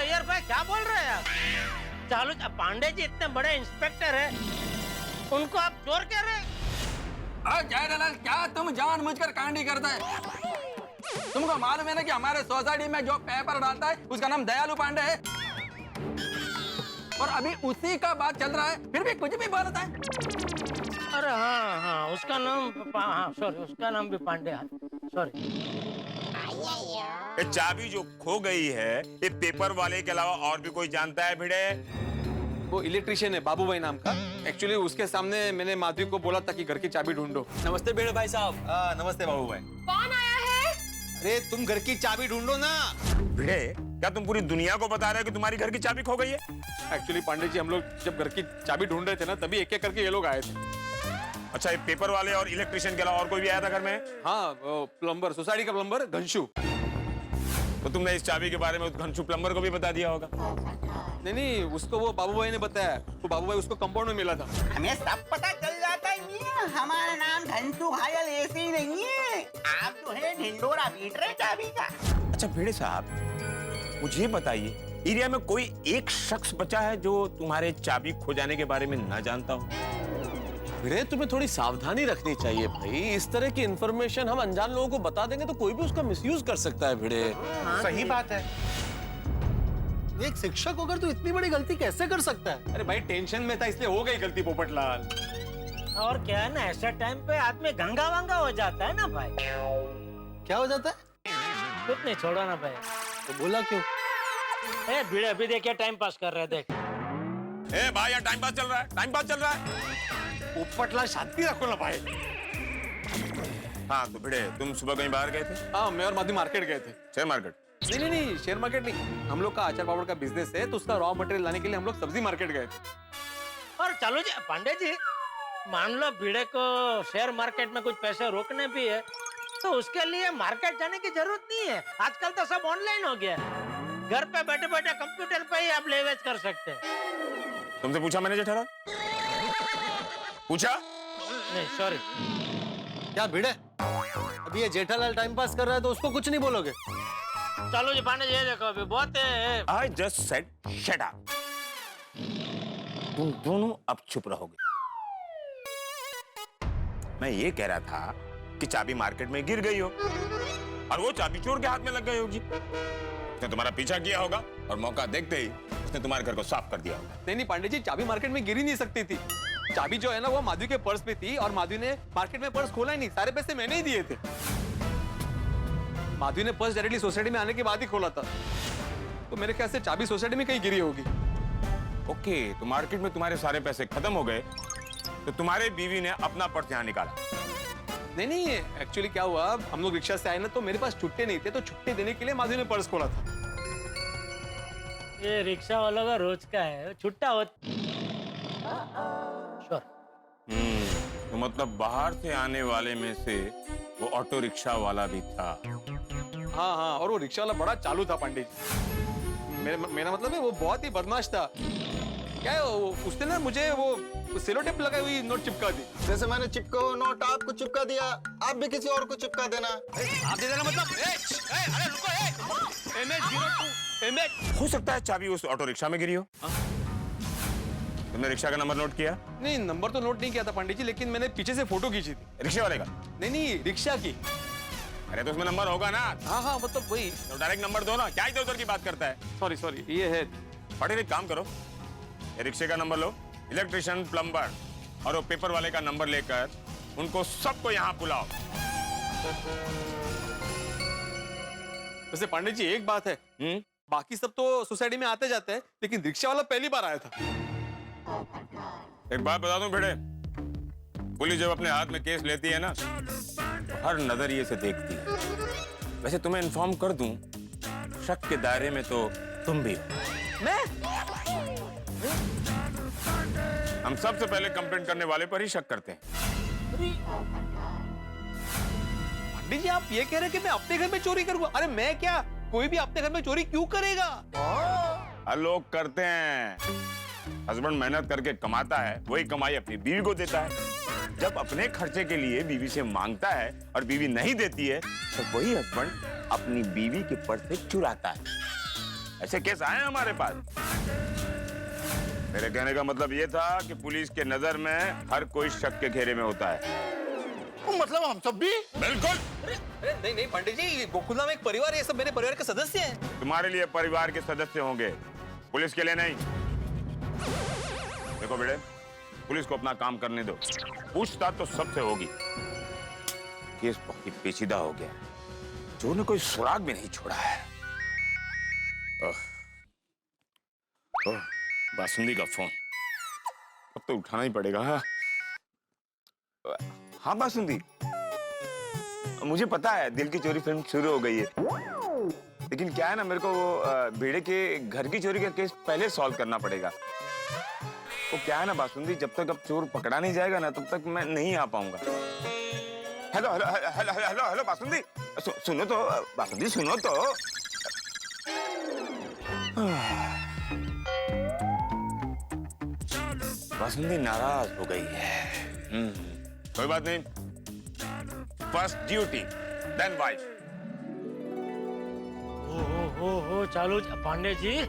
यार भाई क्या बोल रहे हैं आप? चालू पांडे जी इतने बड़े इंस्पेक्टर है, उनको आप चोर कह रहे हैं? जेठालाल, क्या तुम जानबूझकर कांडी करता है? तुमको मालूम है ना कि हमारे सोसाइटी में जो पेपर डालता है उसका नाम दयालु पांडे है, और अभी उसी का बात चल रहा है, फिर भी कुछ भी बोलता है। अरे हाँ, उसका नाम सॉरी, उसका नाम भी पांडे है, सॉरी। ये चाबी जो खो गई है, ये पेपर वाले के अलावा और भी कोई जानता है भिड़े? वो इलेक्ट्रिशियन है, बाबू भाई नाम का। एक्चुअली उसके सामने मैंने माधवी को बोला था कि घर की चाबी ढूंढो। नमस्ते बेड़े भाई साहब। नमस्ते बाबू भाई। कौन आया है? अरे तुम घर की चाबी ढूंढो ना। भिड़े, क्या तुम पूरी दुनिया को बता रहे हो कि तुम्हारी घर की चाबी खो गई है? एक्चुअली पांडे जी, हम लोग जब घर की चाबी ढूंढ रहे थे ना, तभी एक एक करके ये लोग आए थे। अच्छा, ये पेपर वाले और इलेक्ट्रिशियन के अलावा और कोई भी आया था घर में? हाँ, प्लम्बर, सोसाइटी का प्लम्बर घनशू। तो तुमने इस चाबी के बारे में उस घनशू प्लम्बर को भी बता दिया होगा? नहीं, उसको वो बाबू भाई ने बताया। वो बाबू भाई उसको कंपाउंड में मिला था। हमें सब पता चल जाता है मियां, हमारा नाम घंटू घायल ऐसे ही नहीं है। आप जो है ढिंडोरा पीट रहे चाबी का। अच्छा भिड़े साहब, मुझे बताइए, एरिया में कोई एक शख्स बचा है जो तुम्हारे चाबी खो जाने के बारे में ना जानता हो? भिड़े, तुम्हें थोड़ी सावधानी रखनी चाहिए भाई। इस तरह की इंफॉर्मेशन हम अनजान लोगों को बता देंगे तो कोई भी उसका मिसयूज कर सकता है भिड़े। सही बात है। एक शिक्षक होकर तो इतनी बड़ी गलती कैसे कर सकता है? अरे भाई, टेंशन में था इसलिए हो गई गलती पोपटलाल। और क्या है ना, ऐसा टाइम पे आदमी गंगा वंगा हो जाता है ना भाई। क्या हो जाता है? कुछ नहीं, छोड़ो ना भाई। तो बोला क्यों? भिड़े अभी देखिए टाइम पास कर रहे हैं, देख। ए भाई, यार टाइम पास चल रहा है, टाइम पास चल रहा है। पोपटलाल, शांति रखो ना भाई। हाँ तो भिड़े, तुम सुबह कहीं बाहर गए थे? हाँ, मैं और माधवी मार्केट गए थे। Share market? नहीं, शेयर मार्केट नहीं। हम लोग का अचार पापड़ का बिजनेस है, तो उसका रॉ मटेरियल लाने के लिए हम लोग सब्जी मार्केट गए थे। और चलो जी पांडे जी, मान लो भिड़े को शेयर मार्केट में कुछ पैसे रोकने भी है, तो उसके लिए मार्केट जाने की जरूरत नहीं है। आजकल तो सब ऑनलाइन हो गया है। घर पे बैठे बैठे कंप्यूटर पे ही आप लेवेज कर सकते हैं। तुमसे पूछा मैंने जेठालाल? पूछा? नहीं, सॉरी। क्या भिड़े, अभी ये जेठालाल टाइम पास कर रहा है तो उसको कुछ नहीं बोलोगे? चलो जी पांडे जी, ये देखो अभी बहुत है। I just said shut up. तुम दोनों अब चुप रहोगे। मैं ये कह रहा था कि चाबी मार्केट में गिर गई हो और वो चाबी चोर के हाथ में लग गई होगी। उसने तुम्हारा पीछा किया होगा और मौका देखते ही उसने तुम्हारे घर को साफ कर दिया होगा। नहीं पांडे जी, चाबी मार्केट में गिर ही नहीं सकती थी। चाबी जो है ना, वो माधवी के पर्स में थी और माधवी ने मार्केट में पर्स खोला ही नहीं। सारे पैसे मैंने ही दिए थे। माधवी ने पर्स डायरेक्टली सोसाइटी में आने के बाद ही खोला था, तो मेरे ख्याल से चाबी सोसाइटी में कहीं गिरी होगी। ओके, तो मार्केट में तुम्हारे सारे पैसे खत्म हो गए, तो तुम्हारे बीवी ने अपना पर्स यहाँ निकाला? नहीं, एक्चुअली क्या हुआ, हम लोग रिक्शा से आए ना, तो मेरे पास छुट्टे नहीं थे, तो छुट्टे देने के लिए माधवी ने पर्स खोला था। ये रिक्शा वालों का रोज का है, छुट्टा हो। तो मतलब बाहर से आने वाले में से वो ऑटो रिक्शा वाला भी था। हाँ हाँ, और वो रिक्शा वाला बड़ा चालू था पांडे जी। मेरा मतलब है वो बहुत ही बदमाश था। क्या है उसने ना मुझे वो सेलो टेप लगाई हुई नोट चिपका दी। जैसे मैंने चिपको नोट आपको चिपका दिया, आप भी किसी और को चिपका देना। आप दे देना मतलब? अरे रुको, हो सकता है चाबी उस ऑटो रिक्शा में गिरी हो। तुमने रिक्शा का नंबर नोट किया? नहीं, नंबर तो नोट नहीं किया था पंडित जी, लेकिन मैंने पीछे से फोटो खींची थी। रिक्शे वाले का? नहीं, रिक्शा की। अरे तो उसमें नंबर होगा ना। हाँ, मतलब वही। तो डायरेक्ट नंबर दो ना, क्या इधर उधर की बात करता है। सॉरी, ये है। पटेल एक काम करो, ये रिक्शे का नंबर लो, इलेक्ट्रिशियन, प्लम्बर और वो पेपर वाले का नंबर लेकर उनको सबको यहाँ बुलाओ। वैसे पांडे जी एक बात है, बाकी सब तो सोसाइटी में आते जाते हैं, लेकिन रिक्शा वाला पहली बार आया था। एक बात बता दूं भिड़े, पुलिस जब अपने हाथ में केस लेती है ना तो हर नजरिए से देखती है। वैसे तुम्हें इन्फॉर्म कर दूं, शक के दायरे में तो तुम भी हो। मैं? हम सबसे पहले कंप्लेंट करने वाले पर ही शक करते हैं। पंडित जी आप ये कह रहे हैं कि मैं अपने घर में चोरी करूंगा? अरे मैं क्या, कोई भी अपने घर में चोरी क्यों करेगा? हर लोग करते हैं। हस्बैंड मेहनत करके कमाता है, वही कमाई अपनी बीवी को देता है। जब अपने खर्चे के लिए बीवी से मांगता है और बीवी नहीं देती है तो वही हस्बैंड अपनी बीवी के पर्स से चुराता है। ऐसे केस आए हमारे पास। मेरे कहने का मतलब ये था कि पुलिस के नजर में हर कोई शक के घेरे में होता है। मतलब हम सब भी? बिल्कुल। अरे नहीं पंडित जी, गोकुलधाम एक परिवार है, ये सब मेरे परिवार के सदस्य हैं। तुम्हारे लिए परिवार के सदस्य होंगे, पुलिस के लिए नहीं। देखो बेटे, पुलिस को अपना काम करने दो, पूछताछ तो सबसे होगी। केस बहुत ही पेचीदा हो गया, चोर ने कोई सुराग भी नहीं छोड़ा है। बासुंदी का फोन, अब तो उठाना ही पड़ेगा। हाँ बासुंदी, मुझे पता है दिल की चोरी फिल्म शुरू हो गई है, लेकिन क्या है ना, मेरे को वो भेड़े के घर की चोरी का केस पहले सॉल्व करना पड़ेगा। वो क्या है ना बासुंदी, जब तक अब चोर पकड़ा नहीं जाएगा ना तब तक मैं नहीं आ पाऊंगा। Hello hello hello hello hello basundi, सुनो तो बासुंदी, सुनो तो। बासुंदी नाराज हो गई है। कोई बात नहीं, फर्स्ट ड्यूटी देन वाइफ। ओ चालू पांडे जी,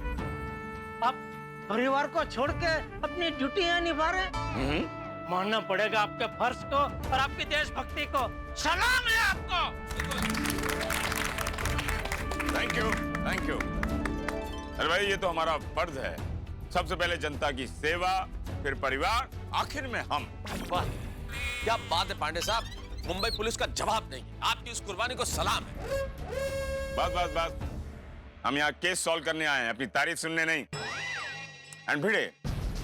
आप परिवार को छोड़ के अपनी ड्यूटी यहाँ निभा रहे। मानना पड़ेगा आपके फर्ज को और आपकी देशभक्ति को। सलाम है आपको। Thank you, thank you. अरे भाई, ये तो हमारा फर्ज है, सबसे पहले जनता की सेवा, फिर परिवार, आखिर में हम। वाह, क्या बात है पांडे साहब, मुंबई पुलिस का जवाब नहीं। आपकी इस कुर्बानी को सलाम है। बस बस बस, हम यहाँ केस सॉल्व करने आए हैं, अपनी तारीफ सुनने नहीं। एंड भिड़े,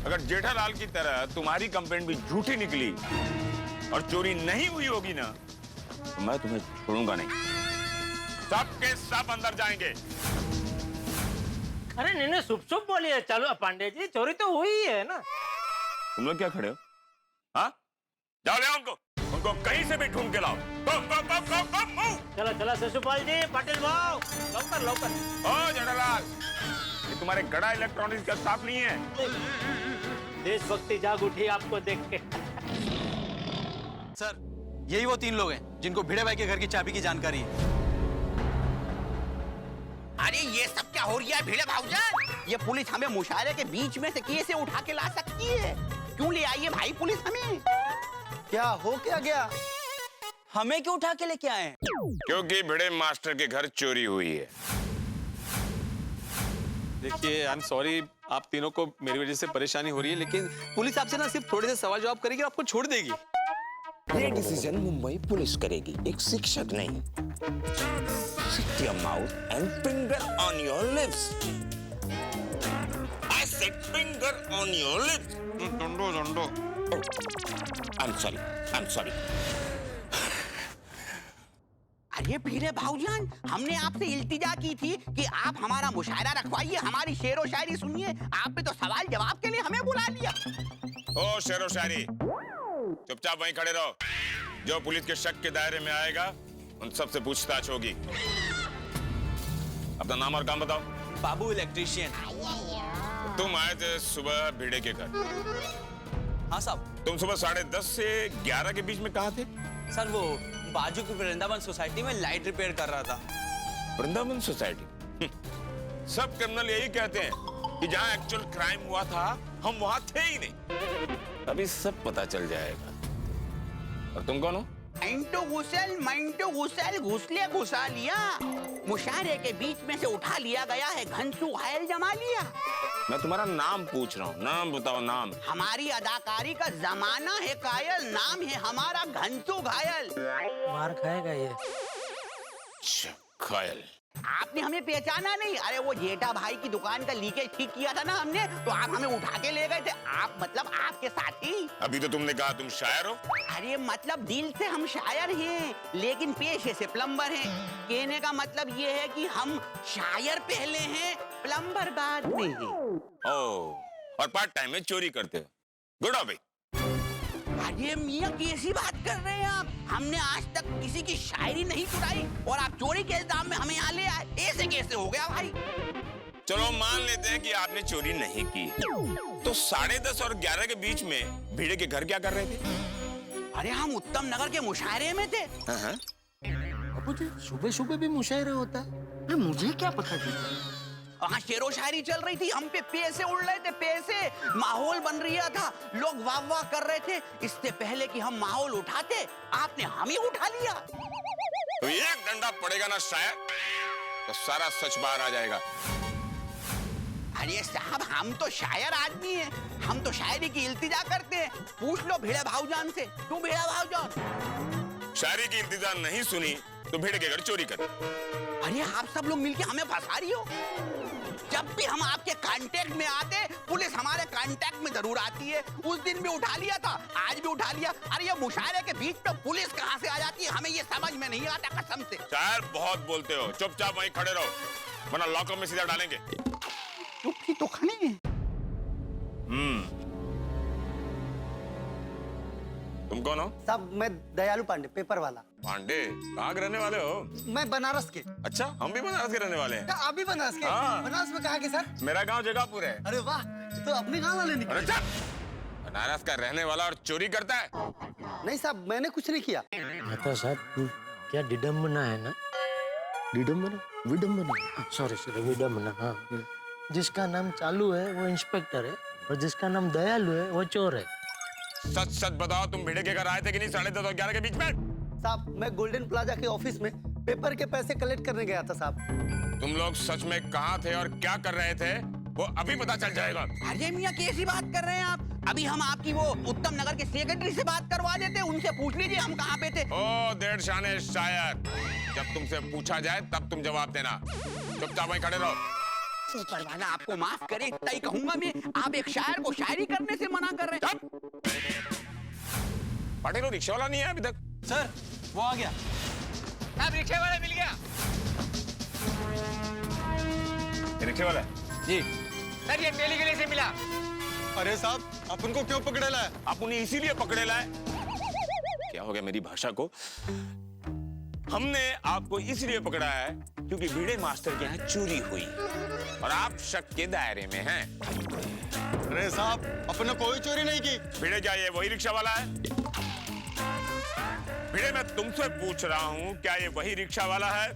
अगर जेठालाल की तरह तुम्हारी कंप्लेंट भी झूठी निकली और चोरी नहीं हुई होगी ना तो मैं तुम्हें छोड़ूंगा नहीं। सब के सब अंदर जाएंगे। अरे नहीं, शुभ बोलिए चालू पांडे जी, चोरी तो हुई है ना। तुम लोग क्या खड़े हो? हाँ, जाओ ले उनको कहीं से भी ढूंढ के लाओ। चलो चलो शिशुपाल जी, पाटिल भाव, लौकर लौकर। ओ जेठालाल, ये तुम्हारे गड़ा इलेक्ट्रॉनिक्स का स्टाफ नहीं है? देशभक्ति जाग उठी आपको देख के। सर, यही वो 3 लोग हैं जिनको भिड़े भाई के घर की चाबी की जानकारी है। अरे ये सब क्या हो रहा है भिड़े भाऊजान? ये पुलिस हमें मुशायरे के बीच में से कैसे उठा के ला सकती है? क्यों ले आई है भाई पुलिस हमें? क्या हो क्या गया? हमें क्यों उठा के लेके आए? क्योंकि भिड़े मास्टर के घर चोरी हुई है। देखिए, आई एम सॉरी, आप तीनों को मेरी वजह से परेशानी हो रही है, लेकिन पुलिस आपसे ना सिर्फ थोड़े से सवाल जवाब करेगी और आपको छोड़ देगी। ये डिसीजन मुंबई पुलिस करेगी, एक शिक्षक नहीं। Shut your mouth and finger on your lips. I said finger on your lips. Dondo. Oh, I'm sorry. अरे भिड़े भाऊजान, हमने आपसे इल्तिजा की थी कि आप हमारा मुशायरा रखवाइए, हमारी शेरो शायरी सुनिए। आपने तो सवाल जवाब के लिए हमें बुला लिया। ओ शेरो शायरी, चुपचाप वहीं खड़े रहो। जो पुलिस के शक के दायरे में आएगा उन सबसे पूछताछ होगी। अपना नाम और काम बताओ। बाबू इलेक्ट्रिशियन। तुम आए थे सुबह भिड़े के घर। हाँ साहब। तुम सुबह 10:30 से 11 के बीच में कहाँ थे? सर वो बाजू की वृंदावन सोसाइटी में लाइट रिपेयर कर रहा था। वृंदावन सोसाइटी? सब क्रिमिनल यही कहते हैं कि जहाँ एक्चुअल क्राइम हुआ था हम वहाँ थे ही नहीं। अभी सब पता चल जाएगा। और तुम कौन हो? इंटू घुसल घुसले घुसा लिया। मुशायरे के बीच में से उठा लिया गया है, घनसू घायल जमा लिया। मैं तुम्हारा नाम पूछ रहा हूँ, नाम बताओ नाम। हमारी अदाकारी का जमाना है कायल, नाम है हमारा घनसू घायल। मार खाएगा ये। घायल। आपने हमें पहचाना नहीं? अरे वो जेठा भाई की दुकान का लीकेज ठीक किया था ना हमने, तो आप हमें उठा के ले गए थे। आप मतलब आपके साथी। अभी तो तुमने कहा तुम शायर हो। अरे मतलब दिल से हम शायर हैं, लेकिन पेशे से प्लम्बर हैं। कहने का मतलब ये है कि हम शायर पहले हैं, प्लम्बर बाद में हैं। ओह, और पार्ट टाइम में चोरी करते हो। गुड भाई। अरे मियां कैसी बात कर रहे हैं आप? हमने आज तक किसी की शायरी नहीं चुराई और आप चोरी के इल्जाम में हमें यहाँ ले आए। ऐसे कैसे हो गया भाई? चलो मान लेते हैं कि आपने चोरी नहीं की, तो 10:30 और 11 के बीच में भिड़े के घर क्या कर रहे थे? अरे हम उत्तम नगर के मुशायरे में थे। सुबह सुबह भी मुशायरा होता है? मुझे क्या पता था। वहाँ शेरो शायरी चल रही थी, हम पे पैसे उड़ रहे थे, पैसे। माहौल बन रहा था, लोग वाह वाह कर रहे थे। इससे पहले कि हम माहौल उठाते, आपने हम ही उठा लिया। तो एक डंडा पड़ेगा ना शायद, तो सारा सच बाहर आ जाएगा। अरे साहब, हम तो शायर आदमी हैं, हम तो शायरी की इल्तिजा करते हैं। पूछ लो भिड़े भाऊजान से। तू भिड़ा भाऊजान? शायरी की इल्तिजा नहीं सुनी तो भिड़े के घर चोरी कर। अरे आप सब लोग मिलके हमें फंसा रही हो। जब भी हम आपके कांटेक्ट में आते, पुलिस हमारे कांटेक्ट में जरूर आती है। उस दिन भी उठा लिया था, आज भी उठा लिया। अरे ये मुशायरे के बीच में पुलिस कहाँ से आ जाती है, हमें ये समझ में नहीं आता कसम से। शायर बहुत बोलते हो, चुपचाप वहीं खड़े रहो, वरना लॉकअप में सीधा डालेंगे। चुप ही तो खड़े हैं। तुम कौन हो? साहब मैं दयालु पांडे, पेपर वाला। पांडे? कहाँ के रहने वाले हो? मैं बनारस के। अच्छा, हम भी बनारस के रहने वाले हैं। आप भी बनारस के? हाँ। बनारस में कहाँ के सर? मेरा गांव जगापुर है। अरे वाह, तो अपने गांव वाले निकले। अरे बनारस का रहने वाला और चोरी करता है? नहीं साहब, मैंने कुछ नहीं किया। तो साहब क्या विडम्बना है ना? विडम्बना? सॉरी विडम्बना। हाँ, जिसका नाम चालू है वो इंस्पेक्टर है और जिसका नाम दयालु है वो चोर है। सच सच बताओ, तुम भिड़े के घर आए थे कि नहीं 10:30 और 11 के बीच में? साहब मैं गोल्डन प्लाजा के ऑफिस में पेपर के पैसे कलेक्ट करने गया था साहब। तुम लोग सच में कहाँ थे और क्या कर रहे थे वो अभी पता चल जाएगा। अरे मियां कैसी बात कर रहे हैं आप? अभी हम आपकी वो उत्तम नगर के सेक्रेटरी से बात करवा देते, उनसे पूछ लीजिए हम कहाँ पे थे। ओ डेढ़ शाने शायर, जब तुमसे पूछा जाए तब तुम जवाब देना। चुपचाप वहीं खड़े रहो। ऊपर वाला आपको माफ करे, इतना ही कहूंगा मैं। आप एक शायर को शायरी करने से मना कर रहे हैं। पाटिल रिक्शा वाला नहीं है अभी तक? सर वो आ गया। अब रिक्शे वाला मिल गया। रिक्शे वाला? जी सर, ये पहली गली से मिला। अरे साहब, अपन को क्यों पकड़ेला है? आप उन्हें इसीलिए पकड़ेला है। क्या हो गया मेरी भाषा को? हमने आपको इसलिए पकड़ा है क्योंकि भिड़े मास्टर के यहाँ चोरी हुई और आप शक के दायरे में हैं। अरे साहब, अपन ने कोई चोरी नहीं की। भिड़े क्या ये वही रिक्शा वाला है? भिड़े मैं तुमसे पूछ रहा हूँ, क्या ये वही रिक्शा वाला है?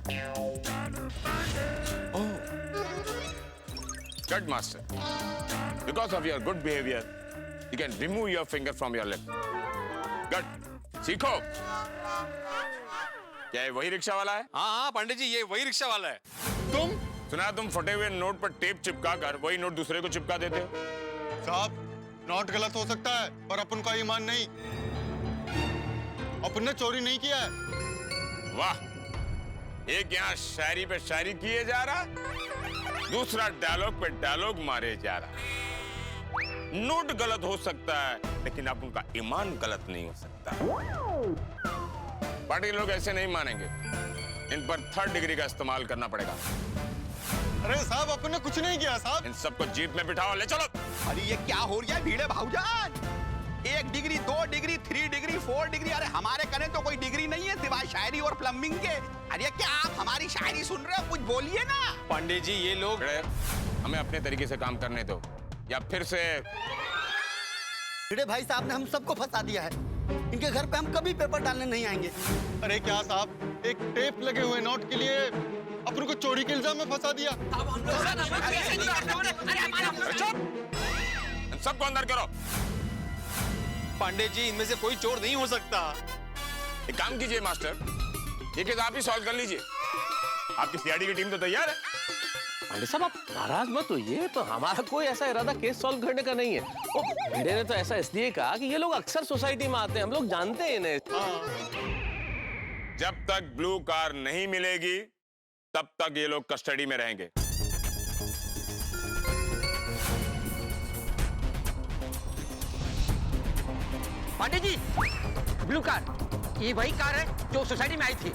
Good master. Because of your good behavior, you can remove your finger from your lip. Good. सीखो। क्या ये वही रिक्शा वाला है? हाँ हाँ पंडित जी, ये वही रिक्शा वाला है। तुम सुना, तुम फटे हुए नोट पर टेप चिपका कर वही नोट दूसरे को चिपका देते हो। साहब, नोट गलत हो सकता है पर अपन का ईमान नहीं। अपन ने चोरी नहीं किया है। वाह, एक यहाँ शायरी पे शायरी किए जा रहा, दूसरा डायलॉग पे डायलॉग मारे जा रहा। नोट गलत हो सकता है लेकिन आप उनका ईमान गलत नहीं हो सकता। पार्टी लोग ऐसे नहीं मानेंगे, इन पर 3rd डिग्री का इस्तेमाल करना पड़ेगा। अरे साहब, अपन ने कुछ नहीं किया साहब। इन सबको जीप में बिठाओ, ले चलो। अरे ये क्या हो रहा है भिड़े भाऊजान? 1 डिग्री 2 डिग्री 3 डिग्री 4 डिग्री। अरे हमारे कने तो कोई डिग्री नहीं है सिवाय शायरी और प्लम्बिंग के। अरे क्या आप हमारी शायरी सुन रहे हो? कुछ बोलिए ना। पांडे जी ये लोग हमें अपने तरीके से काम करने दो, या फिर से भिड़े भाई साहब ने हम सबको फंसा दिया है। इनके घर पे हम कभी पेपर डालने नहीं आएंगे। अरे क्या साहब, एक टेप लगे हुए नोट के लिए अपन को चोरी के इल्जाम में फंसा दिया। सबको अंदर करो। पांडे जी इनमें से कोई चोर नहीं हो सकता। एक काम कीजिए मास्टर, ये केस आप ही सॉल्व कर लीजिए। आपकी सीआईडी की टीम तो तैयार है। पांडे साहब आप नाराज मत होइए, तो हमारा कोई ऐसा इरादा केस सॉल्व करने का नहीं है। वो भिड़े ने तो ऐसा इसलिए कहा कि ये लोग अक्सर सोसाइटी में आते हैं, हम लोग जानते हैं इन्हें। जब तक ब्लू कार नहीं मिलेगी तब तक ये लोग कस्टडी में रहेंगे। पांडे जी, ब्लू कार, ये वही कार है जो सोसाइटी में आई थी।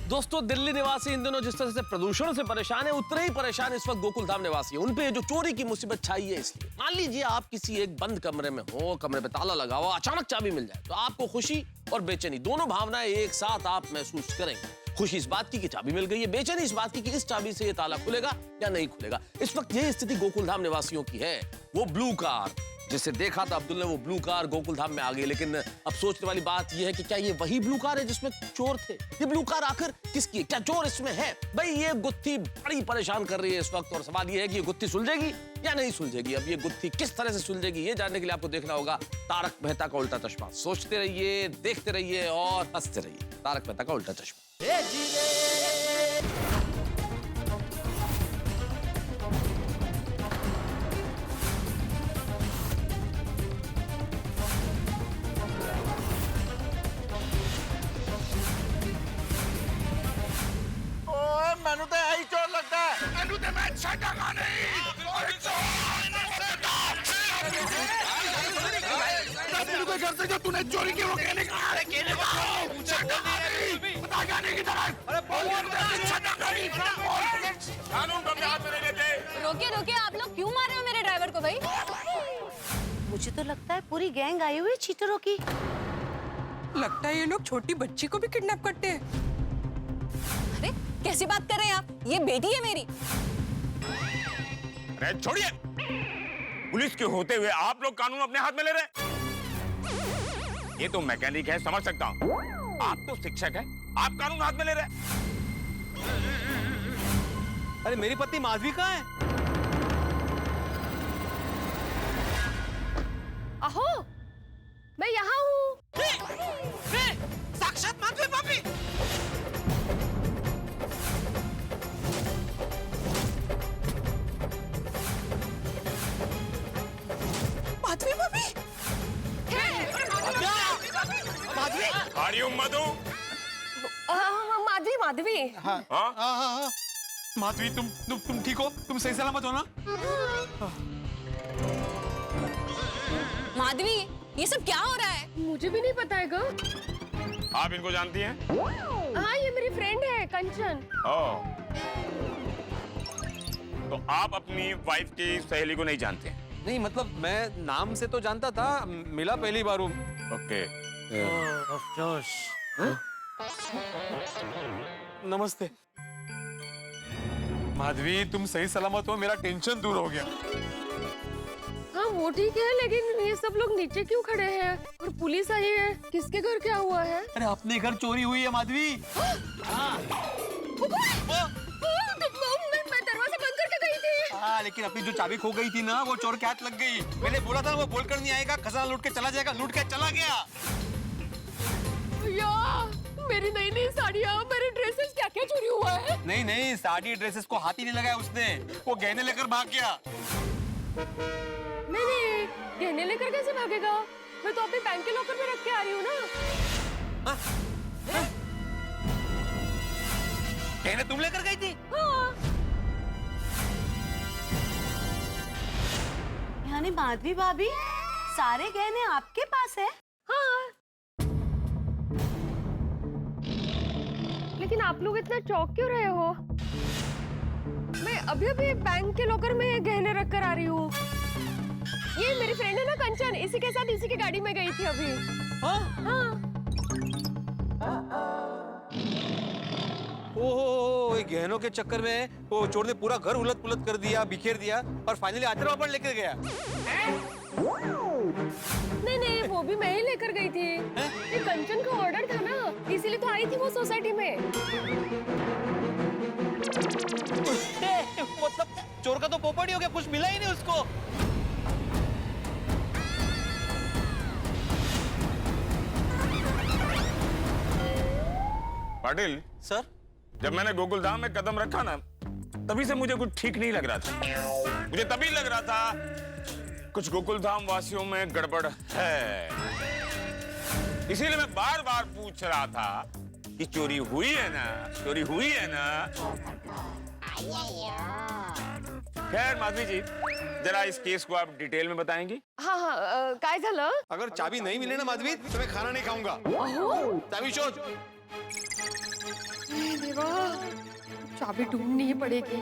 दोस्तों, दिल्ली निवासी इन दिनों जिस तरह से प्रदूषण से परेशान है, उतने ही परेशान इस वक्त गोकुल धाम निवासी है। उन पे जो चोरी की मुसीबत छाई है। इसलिए मान लीजिए आप किसी एक बंद कमरे में हो, कमरे पे ताला लगा हुआ, अचानक चाबी मिल जाए तो आपको खुशी और बेचैनी दोनों भावनाएं एक साथ आप महसूस करेंगे। खुशी इस बात की कि चाबी मिल गई है, बेचैनी इस बात की कि इस चाबी से ये ताला खुलेगा या नहीं खुलेगा। इस वक्त यही स्थिति गोकुल धाम निवासियों की है। वो ब्लू कार जिसे देखा था अब्दुल ने, वो ब्लू कार गोकुल धाम में आ गई। लेकिन अब सोचने वाली बात यह है कि क्या ये वही ब्लू कार है जिसमें चोर थे? ये ब्लू कार आखिर किसकी है? क्या चोर इसमें है? भाई ये गुत्थी बड़ी परेशान कर रही है इस वक्त, और सवाल ये है कि ये गुत्थी सुलझेगी या नहीं सुलझेगी। अब ये गुत्थी किस तरह से सुलझेगी ये जानने के लिए आपको देखना होगा तारक मेहता का उल्टा चश्मा। सोचते रहिए, देखते रहिए और हंसते रहिए। तारक मेहता का उल्टा चश्मा। मैनू तो यही चोर लगता है। मैनू तो मैं छटका नहीं। घर से जो तूने चोरी की वो कहने का कानून को अपने हाथ में नहीं लेते। रोकिए रोकिए, आप लोग क्यों मार रहे हो मेरे ड्राइवर को भाई? मुझे तो लगता है पूरी गैंग आई हुई है चीटरों की। लगता है ये लोग छोटी बच्ची को भी किडनैप करते हैं। अरे कैसी बात कर रहे हैं आप? ये बेटी है मेरी। अरे छोड़िए, पुलिस के होते हुए आप लोग कानून अपने हाथ में ले रहे। ये तो मैकेनिक है, समझ सकता हूँ। आप तो शिक्षक है, आप कानून हाथ में ले रहे। अरे मेरी पत्नी माधवी कहाँ है? अहो, मैं यहाँ हूँ। साक्षात माधवी भाभी। माधवी भाभी। माधवी, आर यू मधु? माधवी माधवी। हाँ हाँ हाँ। माधवी तुम ठीक हो? तुम सही सलामत हो ना? माधवी, ये सब क्या हो रहा है? मुझे भी नहीं पता है गो। आप इनको जानती हैं? हाँ, ये मेरी फ्रेंड है कंचन। ओह, तो आप अपनी वाइफ की सहेली को नहीं जानते हैं? नहीं, मतलब मैं नाम से तो जानता था, मिला पहली बार हूँ। ओके। अफसोस। नमस्ते माधवी, तुम सही सलामत हो, मेरा टेंशन दूर हो गया। हाँ वो ठीक है, लेकिन ये सब लोग नीचे क्यों खड़े हैं और पुलिस आई है? किसके घर क्या हुआ है? अरे अपने घर चोरी हुई है माधवी। मैं दरवाजा बंद करके गई थी। हाँ, लेकिन अपनी जो चाबी खो गई थी ना, वो चोर के हाथ लग गई। मैंने बोला था वो बोलकर नहीं आएगा, खजाना लूट के चला जाएगा, लूट के चला गया। मेरी नई नई साड़ियाँ, मेरे ड्रेसेस, क्या क्या चोरी हुआ है? नहीं नहीं, साड़ी ड्रेसेस को हाथ ही नहीं लगाया उसने, वो गहने लेकर भाग गया। नहीं, गहने लेकर कैसे भागेगा? मैं तो अपने बैंक के लॉकर में रख के आ रही हूँ ना। गहने तुम लेकर गई थी? हाँ। माधवी भाभी, सारे गहने आपके पास है? हाँ। लेकिन आप लोग इतना चौंक क्यों रहे हो? मैं अभी अभी बैंक के लॉकर में गहने रख कर आ रही हूँ। ये मेरी फ्रेंड है ना कंचन, इसी के साथ इसी की गाड़ी में गई थी अभी। हाँ। ओहो, ये गहनों के चक्कर में वो चोर ने पूरा घर उलट पुलट कर दिया, बिखेर दिया और फाइनली आचार पापड़ लेकर गया। नहीं, वो भी मैं ही लेकर गई थी। ये कंचन का ऑर्डर था ना, इसीलिए तो आई थी वो सोसाइटी में। मतलब चोर का तो पोपट ही हो गया, कुछ मिला ही नहीं उसको। पाटिल सर, जब मैंने गोकुलधाम में कदम रखा ना, तभी से मुझे कुछ ठीक नहीं लग रहा था। मुझे तभी लग रहा था कुछ गोकुलधाम वासियों में गड़बड़ है। इसीलिए मैं बार बार पूछ रहा था कि चोरी हुई है ना, चोरी हुई है ना। खैर माधवी जी, जरा इस केस को आप डिटेल में बताएंगी? हाँ, काय झालं? अगर चाबी नहीं मिले ना माधवी, तो मैं खाना नहीं खाऊंगा। चाबी शोध। देवा, चाबी ढूंढनी ही पड़ेगी।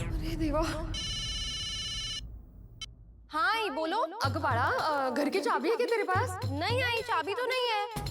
अरे देवा। हाँ, ये बोलो। अगं बाळा, घर की चाबी है क्या तेरे पास? नहीं आई, चाबी तो नहीं है।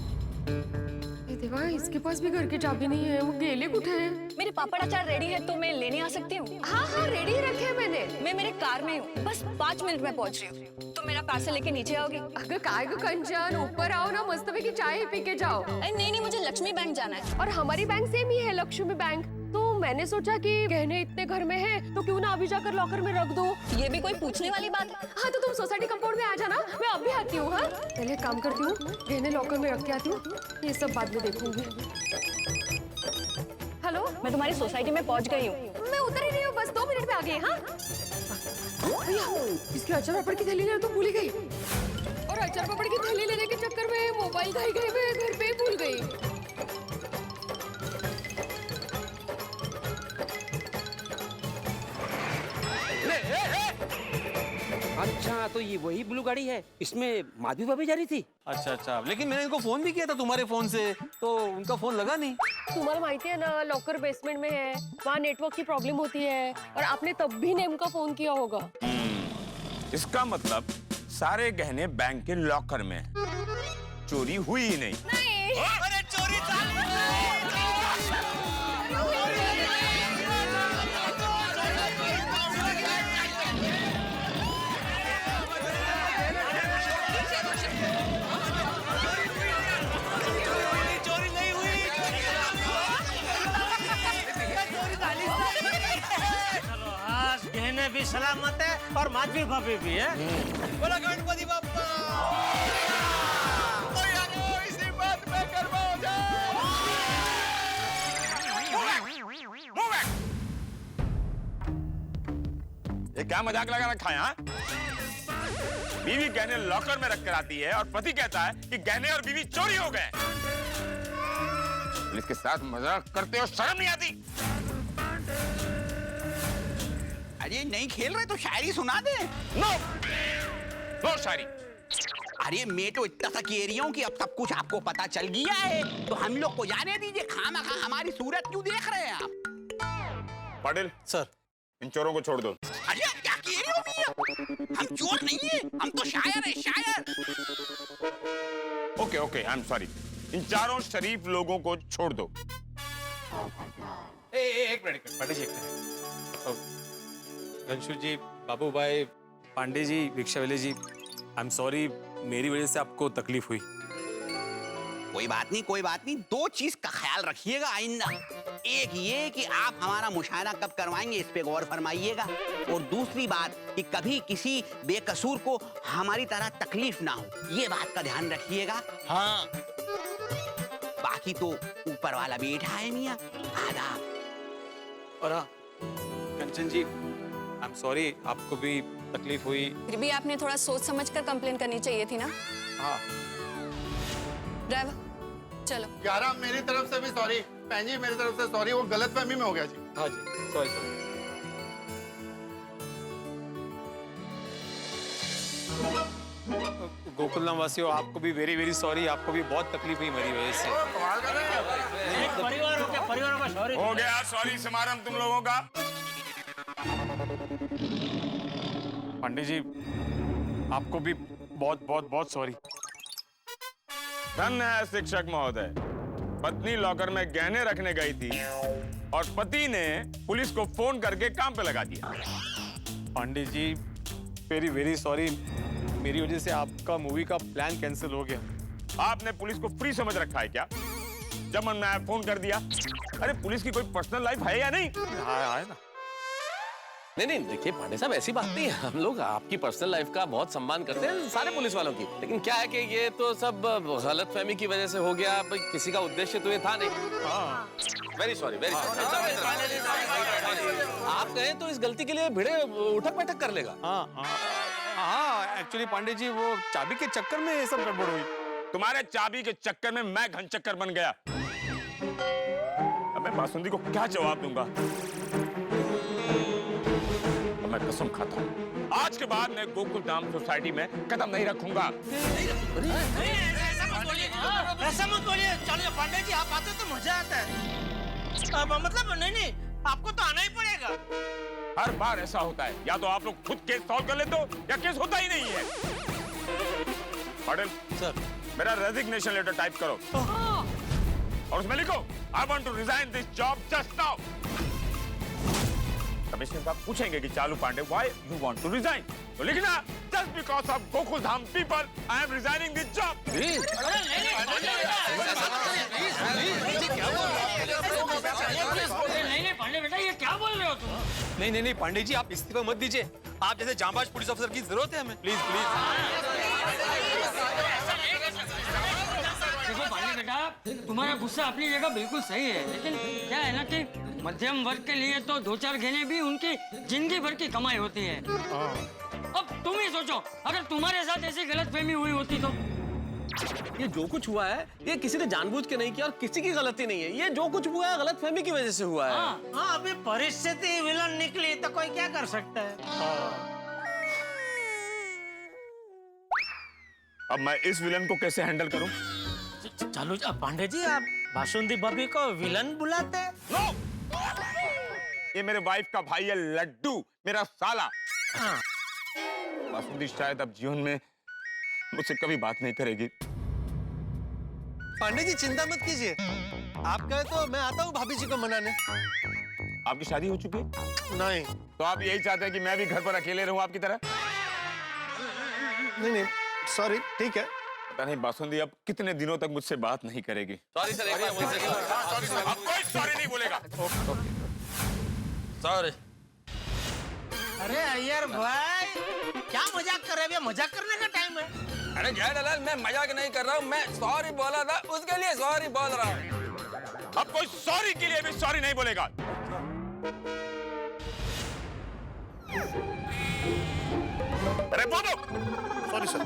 ये देवा, इसके पास भी घर की चाबी नहीं है, वो गेले कुठे है? मेरे पापड़ अचार रेडी है तो मैं लेने आ सकती हूँ? हाँ, रेडी रखे हैं मैंने। मैं मेरे कार में हूँ, बस 5 मिनट में पहुँच रही हूँ। तो मेरा पार्सल लेके नीचे आओगे? अगं काय गं कंचन, ऊपर आओ ना, मस्त में की चाय पी के जाओ। नहीं, मुझे लक्ष्मी बैंक जाना है। और हमारी बैंक सेम ही है, लक्ष्मी बैंक। तो मैंने सोचा कि गहने इतने घर में हैं, तो क्यों ना अभी जाकर लॉकर में रख दो। ये भी कोई पूछने वाली बात है? हाँ, तो तुम सोसाइटी कंपाउंड में आ जाना, मैं अभी आती हूँ। हाँ, पहले काम करती हूँ, गहने लॉकर में रख के आती हूँ, ये सब बाद में देखूंगी। हेलो, मैं तुम्हारी सोसाइटी में पहुँच गई हूँ। मैं उतर ही नहीं हूँ, बस 2 मिनट में आ गई। हाँ भैया, इसके अचार पापड़ की थैली लेना तो भूल ही गई, और अचार पापड़ की थैली लेने के चक्कर में मोबाइल गए मैं घर पे ही भूल गई। अच्छा, तो ये वही ब्लू गाड़ी है, इसमें माधवी भाभी जा रही थी? अच्छा, लेकिन मैंने इनको फोन भी किया था तुम्हारे फोन से, तो उनका फोन लगा नहीं। तुम्हारा माहिती है ना, लॉकर बेसमेंट में है, वहाँ नेटवर्क की प्रॉब्लम होती है, और आपने तब भी नेम का फोन किया होगा। इसका मतलब सारे गहने बैंक के लॉकर में हैं। चोरी हुई ही नहीं। अरे चोरी नहीं हुई। चलो, आज गहने भी सलामत है और माधवी भाभी भी है। बोला गणपति बाप्पा। इसी बात में गरबा हो जाए। ये क्या मजाक लगा रखा है? हाँ? बीवी गहने लॉकर में रख कर आती है और पति कहता है कि गहने और बीवी चोरी हो गए। पुलिस के साथ मजाक करते हो, शर्म नहीं आती? अरे नहीं खेल रहे तो शायरी सुना दे। नो शायरी। अरे मैं तो इतना सा कह रही हूँ कि अब सब कुछ आपको पता चल गया है, तो हम लोग को जाने दीजिए। खामखा हमारी सूरत क्यों देख रहे हैं आप? पाटिल सर, इन चोरों को छोड़ दो। अरे क्या कह रही हो भैया? हम चोर नहीं है, हम तो शायर है, शायर। Okay, I am sorry. इन चारों शरीफ लोगों को छोड़ दो। एक मिनट पांडे जी, एक मिनट। घनश्याम जी, बाबू भाई, पांडे जी, भिक्षावेले जी, आई एम सॉरी, मेरी वजह से आपको तकलीफ हुई। कोई बात नहीं। 2 चीज का ख्याल रखिएगा आइंदा। एक ये कि आप हमारा मुशायरा कब करवाएंगे, इस पे गौर फरमाइएगा। और दूसरी बात कि कभी किसी बेकसूर को हमारी तरह तकलीफ ना हो, ये बात का ध्यान रखिएगा। हाँ, बाकी तो ऊपर वाला बैठा है मियाँ। आदाब। और हाँ कंचन जी, आई एम सॉरी, आपको भी तकलीफ हुई। फिर भी आपने थोड़ा सोच समझ कर कंप्लेन करनी चाहिए थी ना। हाँ। ड्राइवर चलो। यारा, मेरी तरफ से भी सॉरी। भैन जी मेरी तरफ से सॉरी, वो गलतफहमी में हो गया जी। हाँ जी, सॉरी सॉरी। गोकुलधाम वासियों, आपको भी वेरी वेरी सॉरी, आपको भी बहुत तकलीफ हुई मेरी वजह से। परिवारों का सॉरी हो गया सॉरी समारंभ तुम लोगों का। पंडित जी, आपको भी बहुत बहुत बहुत सॉरी। धन्य है शिक्षक महोदय, पत्नी लॉकर में गहने रखने गई थी और पति ने पुलिस को फोन करके काम पे लगा दिया। पंडित जी वेरी वेरी सॉरी, मेरी वजह से आपका मूवी का प्लान कैंसिल हो गया। आपने पुलिस को फ्री समझ रखा है क्या? जब मैंने फोन कर दिया, अरे पुलिस की कोई पर्सनल लाइफ है या नहीं? हाँ है ना। नहीं देखिए पांडे साहब, ऐसी बात नहीं है। हम लोग आपकी पर्सनल लाइफ का बहुत सम्मान करते हैं, सारे पुलिस वालों की। लेकिन क्या है कि ये तो सब गलतफहमी की वजह से हो गया, किसी का उद्देश्य तो ये था नहीं। Very sorry, very sorry. आप कहें तो इस गलती के लिए भिड़े उठक बैठक कर लेगा। हाँ, एक्चुअली पांडे जी वो चाबी के चक्कर में ये सब गड़बड़ हुई। तुम्हारे चाबी के चक्कर में मैं घन चक्कर बन गया। अब मैं बासुंदी को क्या जवाब दूंगा? तो मैं कसम खाता हूँ, आज के बाद मैं गोकुलधाम सोसाइटी में कदम नहीं रखूंगा। ऐसा मत बोलिए, चलिए पांडे जी, आप आते तो मजा आता है। मतलब नहीं, आपको तो आना ही पड़ेगा। हर बार ऐसा होता है, या तो आप लोग खुद केस सॉल्व कर लेते हो या केस होता ही नहीं है। पाटिल सर, मेरा रेजिग्नेशन लेटर टाइप करो और उसमें लिखो, I want to resign this job just now. Commissioner साहब पूछेंगे कि Chalu Pandey why you want to resign, तो लिखना just because of Gokuldham people I am resigning this job. नहीं पांडे बेटा, ये क्या बोल रहे हो तुम? नहीं पांडे जी, आप इस्तीफा मत दीजिए। आप जैसे जांबाज पुलिस अफसर की जरूरत है हमें। Please please. देखो पांडे बेटा, तुम्हारा गुस्सा अपनी जगह बिल्कुल सही है, लेकिन क्या है ना कि मध्यम वर्ग के लिए तो 2-4 गहने भी उनकी जिंदगी भर की कमाई होती है। अब तुम ही सोचो, अगर तुम्हारे साथ ऐसी गलतफहमी हुई होती तो। ये जो कुछ हुआ है ये किसी ने जानबूझ के नहीं किया और किसी की गलती नहीं है। ये जो कुछ हुआ है गलतफहमी की वजह से हुआ है। हाँ, अभी परिस्थिति विलन निकली तो कोई क्या कर सकता है। अब मैं इस विलन को कैसे हैंडल करूं? चलो पांडे जी, आप बासुंदी भाभी को विलन बुलाते हैं? नो, ये मेरे वाइफ का भाई है लड्डू, मेरा साला। बासुंदी शायद अब जीवन में मुझसे कभी बात नहीं करेगी। पांडे जी चिंता मत कीजिए, आप कहे तो मैं आता हूँ भाभी जी को मनाने। आपकी शादी हो चुकी है? नहीं। तो आप यही चाहते हैं कि मैं भी घर पर अकेले रहूं आपकी तरह? नहीं सॉरी, ठीक है। पता नहीं बासुंदी अब कितने दिनों तक मुझसे बात नहीं करेगी। सॉरी सर, अब कोई सॉरी नहीं बोलेगा। सॉरी। अरे अय्यर भाई, क्या मजाक कर रहे हैं? मजाक करने का टाइम है। अरे जय दलाल, मैं मजाक नहीं कर रहा हूँ, मैं सॉरी बोला था, उसके लिए सॉरी बोल रहा हूँ। अब कोई सॉरी के लिए भी सॉरी नहीं बोलेगा। अरे बोलो। Sorry sir.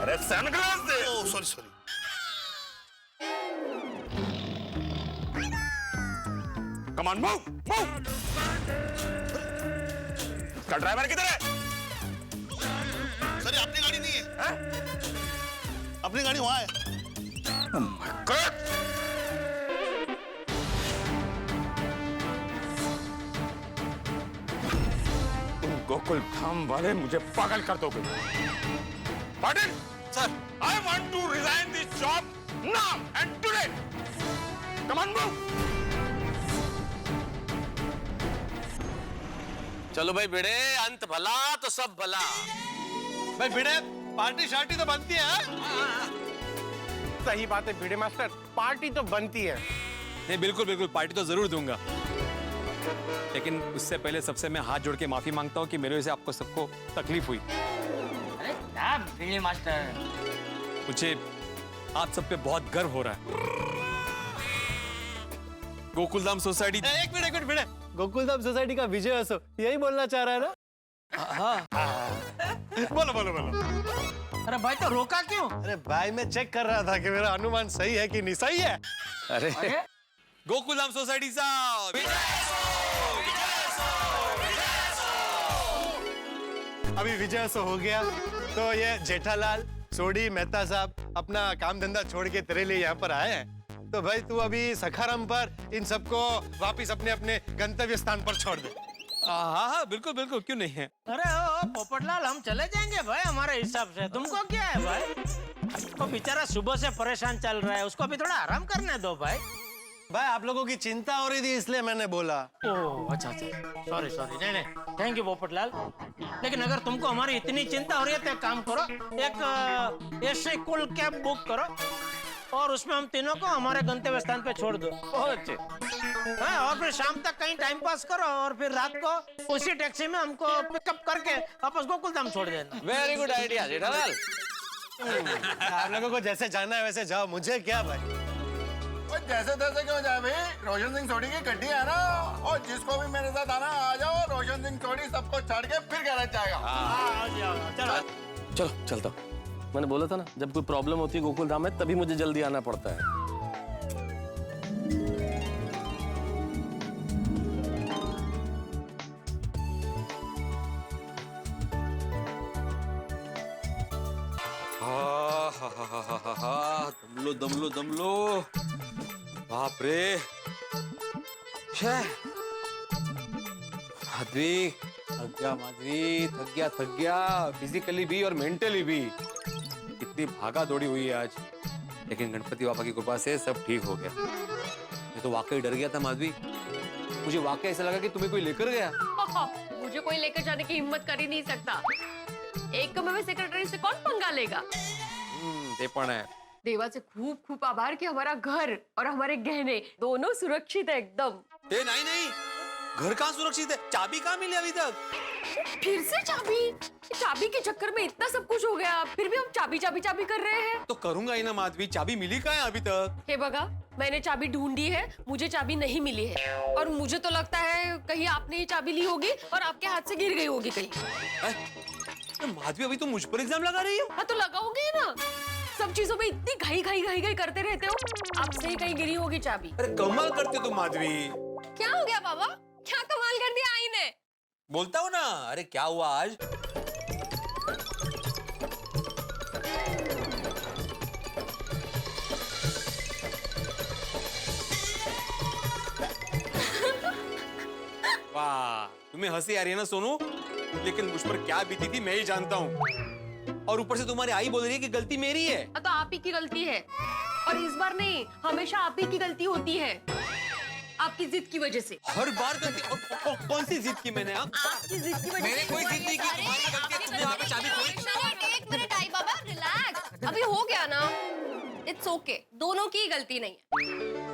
अरे सनग्लास दे। Oh sorry. Come on move. का ड्राइवर किधर है? सर अपनी गाड़ी नहीं है। अपनी गाड़ी वहां है। तुम गोकुलधाम वाले मुझे पागल कर दोगे। Patil sir, I want to resign this job now and today. Come on move. चलो भाई भिड़े, अंत भला तो सब भला। भाई भिड़े, पार्टी शार्टी तो बनती है। सही बात है भिड़े मास्टर, पार्टी तो बनती है। नहीं बिल्कुल, पार्टी तो जरूर दूंगा, लेकिन उससे पहले सबसे मैं हाथ जोड़ के माफी मांगता हूँ कि मेरे वजह से आपको सबको तकलीफ हुई। अरे क्या भिड़े मास्टर, मुझे आप सब पे बहुत गर्व हो रहा है। गोकुलधाम सोसाइटी। एक मिनट भिड़े, गोकुलधाम सोसाइटी का विजय असो, यही बोलना चाह रहा है ना? बोलो बोलो बोलो। अरे भाई तो रोका क्यों? अरे भाई मैं चेक कर रहा था कि मेरा अनुमान सही है कि नहीं सही है। अरे गोकुलधाम सोसाइटी साहब अभी विजय सो हो गया तो ये जेठालाल सोडी मेहता साहब अपना काम धंधा छोड़ के तेरे लिए यहाँ पर आए हैं। तो भाई तू अभी सखाराम पर इन सबको वापिस अपने अपने गंतव्य स्थान पर छोड़ दे। हाँ हाँ बिल्कुल बिल्कुल, क्यों नहीं है। अरे ओ पोपटलाल, हम चले जाएंगे भाई हमारे हिसाब से। तुमको क्या है भाई? वो बेचारा सुबह से परेशान चल रहा है, उसको अभी थोड़ा आराम करने दो भाई। भाई आप लोगों की चिंता हो रही थी इसलिए मैंने बोला। ओह अच्छा अच्छा, सॉरी सॉरी। नहीं नहीं, थैंक यू पोपटलाल। लेकिन अगर तुमको हमारी इतनी चिंता हो रही है तो एक काम करो, एक एसी कूल कैब बुक करो और उसमें हम तीनों को हमारे गंतव्य स्थान पे छोड़ दो। बहुत अच्छे। हाँ, और फिर शाम तक कहीं टाइम पास करो और फिर रात को उसी टैक्सी में हमको पिकअप करके वापस गोकुलधाम छोड़ देना। Very good idea Jethalal. आप लोगों को जैसे जाना है वैसे जाओ, मुझे क्या भाई। जैसे तैसे क्यों जाए भाई, रोशन सिंह सोडी की गड्डी है ना, और जिसको भी मेरे साथ आना आ जाओ। रोशन सिंह सोडी सबको छोड़ के फिर गैरेज जाएगा। चलो चलो चलता हूँ। मैंने बोला था ना, जब कोई प्रॉब्लम होती है गोकुलधाम में तभी मुझे जल्दी आना पड़ता है। दम लो दम लो दम लो। बाप रे, माधवी थक गया थक गया फिजिकली भी और मेंटली भी। कितनी भागा दौड़ी हुई है आज, लेकिन गणपति बाबा की कृपा से सब ठीक हो गया। मैं तो वाकई डर गया था माधवी, मुझे वाकई ऐसा लगा कि तुम्हें कोई लेकर गया। मुझे कोई लेकर जाने की हिम्मत कर ही नहीं सकता। एक कमरे में सेक्रेटरी से कौन पंगा लेगा? ते पण है। देवाचे खूप खूप आभार कि हमारा घर और हमारे गहने दोनों सुरक्षित है एकदम। नहीं नहीं, घर कहाँ सुरक्षित है? चाबी कहाँ मिली अभी तक? फिर से चाबी? चाबी के चक्कर में इतना सब कुछ हो गया, फिर भी हम चाबी चाबी चाबी कर रहे हैं। तो करूंगा ही ना माधवी, चाबी मिली कहाँ है अभी तक? हे बगा, मैंने चाबी ढूंढी है, मुझे चाबी नहीं मिली है। और मुझे तो लगता है कहीं आपने ये चाबी ली होगी और आपके हाथ से गिर गई होगी कहीं। माधवी अभी तुम मुझ पर इल्जाम लगा रही हो? हाँ तो लगाओगे ना, सब चीजों में इतनी घाई घाई घाई घाई करते रहते हो, आपसे ही कहीं गिरी होगी चाबी। अरे कमाल करते हो तुम माधवी। क्या हो गया बाबा, क्या कमाल कर दिया आई ने? बोलता हूँ ना, अरे क्या हुआ आज? वाह, तुम्हें हंसी आ रही है ना सोनू, लेकिन मुझ पर क्या बीती थी मैं ही जानता हूँ। और ऊपर से तुम्हारी आई बोल रही है कि गलती मेरी है। तो आप ही की गलती है, और इस बार नहीं, हमेशा आप ही की गलती होती है, आपकी जिद की वजह से। हर बार गलती? कौन सी जिद की मैंने? आपकी जिद की वजह से। मैंने कोई जिद नहीं की, तुम्हारी गलती है, तुमने यहाँ पे चाबी खोई। एक मिनट आई बाबा, रिलैक्स, अभी हो गया ना, इट्स ओके, दोनों की गलती नहीं है।